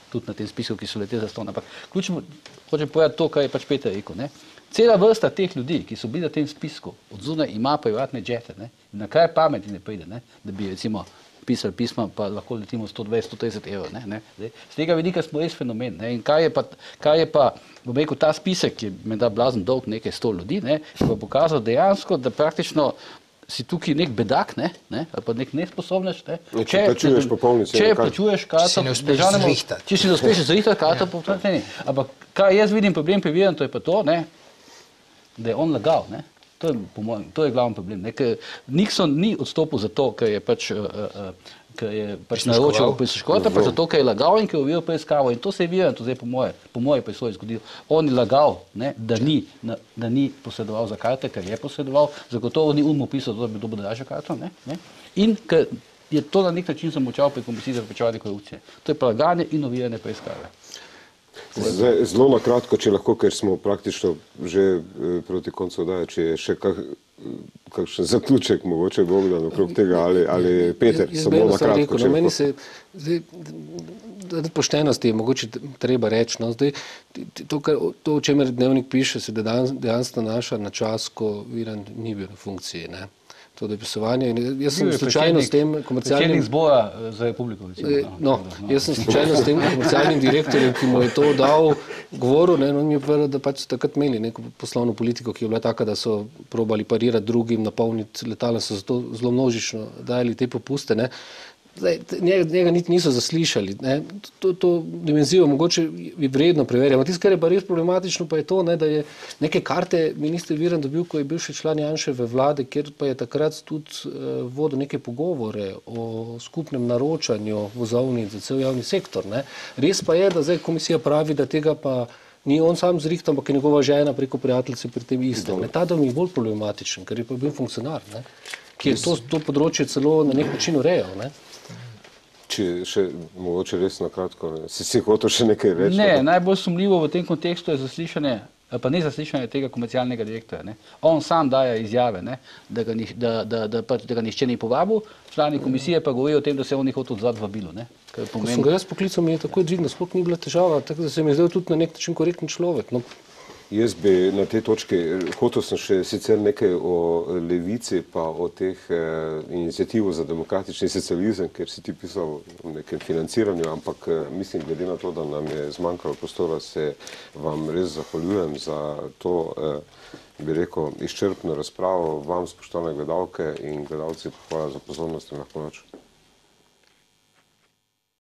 Tudi na tem spisku, ki so leteli za ston. Ampak ključno hočem povedati to, kar je pač Peter rekel. Cela vrsta teh ljudi, ki so bili na tem spisku, od zunaj ima privatne džete. Na kraj pameti ne pride, da bi recimo pisali pisma, pa lahko letimo 120-130 evrov. Z tega vidika smo res fenomen. In kaj je pa, bom rekel, ta spisek, ki je menda blazen dolg nekaj 100 ljudi, pa pokazal dejansko, da praktično si tukaj nek bedak, ali pa nek nesposobnež. Če plačuješ popolnico. Če plačuješ karto, če si ne uspeš zrihtati karto, ampak kaj jaz vidim problem pri Virantu je pa to, da je on lagal. To je, po mojem, to je glavni problem. Nixon ni odstopil zato, ker je pač naročil prisluškovati, pa zato, ker je lagal in ker je ovijal preiskavo. In to se je Virantu zdaj po moje presoji zgodilo. On je lagal, da ni posredoval za karte, ker je posredoval, zagotovo ni opisal, da bi dobil dražjo karto. In ker je to na nek način zamočal pri Komisiji za preprečevanje korupcije. To je pa laganje in ovijanje preiskave. Zelo na kratko, če lahko, ker smo praktično že proti koncu oddaje, če je še kakšen zaključek mogoče Bogdan okrog tega, ali Peter, samo na kratko. Meni se poštenosti je mogoče treba reči. To, o čemer Dnevnik piše, se dejansko nanaša na čas, ko Virant ni bil na funkciji. To dopisovanje. Jaz sem slučajno s tem komercialnim... Predsednik zbora za Republiko. Jaz sem slučajno s tem komercialnim direktorjem, ki mu je to dal govoril, on mi je povedal, da pač so takrat imeli neko poslovno politiko, ki je bila taka, da so probali parirati drugim, napolniti letala, so zato zelo množično dajali te popuste. Njega niti niso zaslišali. Ne. To dimenzijo mogoče je vredno preverjamo. Tisto, kar je pa res problematično, pa je to, ne, da je neke karte minister Virant dobil, ko je bil še član Janševe vlade, kjer pa je takrat tudi vodil neke pogovore o skupnem naročanju vozovnic za cel javni sektor. Ne. Res pa je, da zdaj komisija pravi, da tega pa ni on sam zrihtal, ampak je njegova žena preko prijateljice pri tem istem. Ta dom je bolj problematičen, ker je pa bil funkcionar, ne, ki je to področje celo na nek način urejal. Ne. Če še mogoče res na kratko, si hotel še nekaj reči? Ne, najbolj sumljivo v tem kontekstu je zaslišanje, pa ne zaslišanje tega komercialnega direktorja. Ne. On sam daje izjave, ne, da ga nihče ni povabil, člani komisije pa govorijo o tem, da se on ni hotel odzvati vabilu. Ne. Ko sem ga jaz poklical, mi je tako dvignil, sploh ni bila težava, tako da se mi je zdel tudi na nek način korekten človek. No. Jaz bi na tej točki, hotel sem še sicer nekaj o levici, pa o teh inicijativu za demokratični socializem, ker si ti pisal o nekem financiranju, ampak mislim, glede na to, da nam je zmanjkalo prostora, se vam res zahvaljujem za to, bi rekel, izčrpno razpravo. Vam, spoštovane gledalke in gledalci, hvala za pozornost in lahko noč.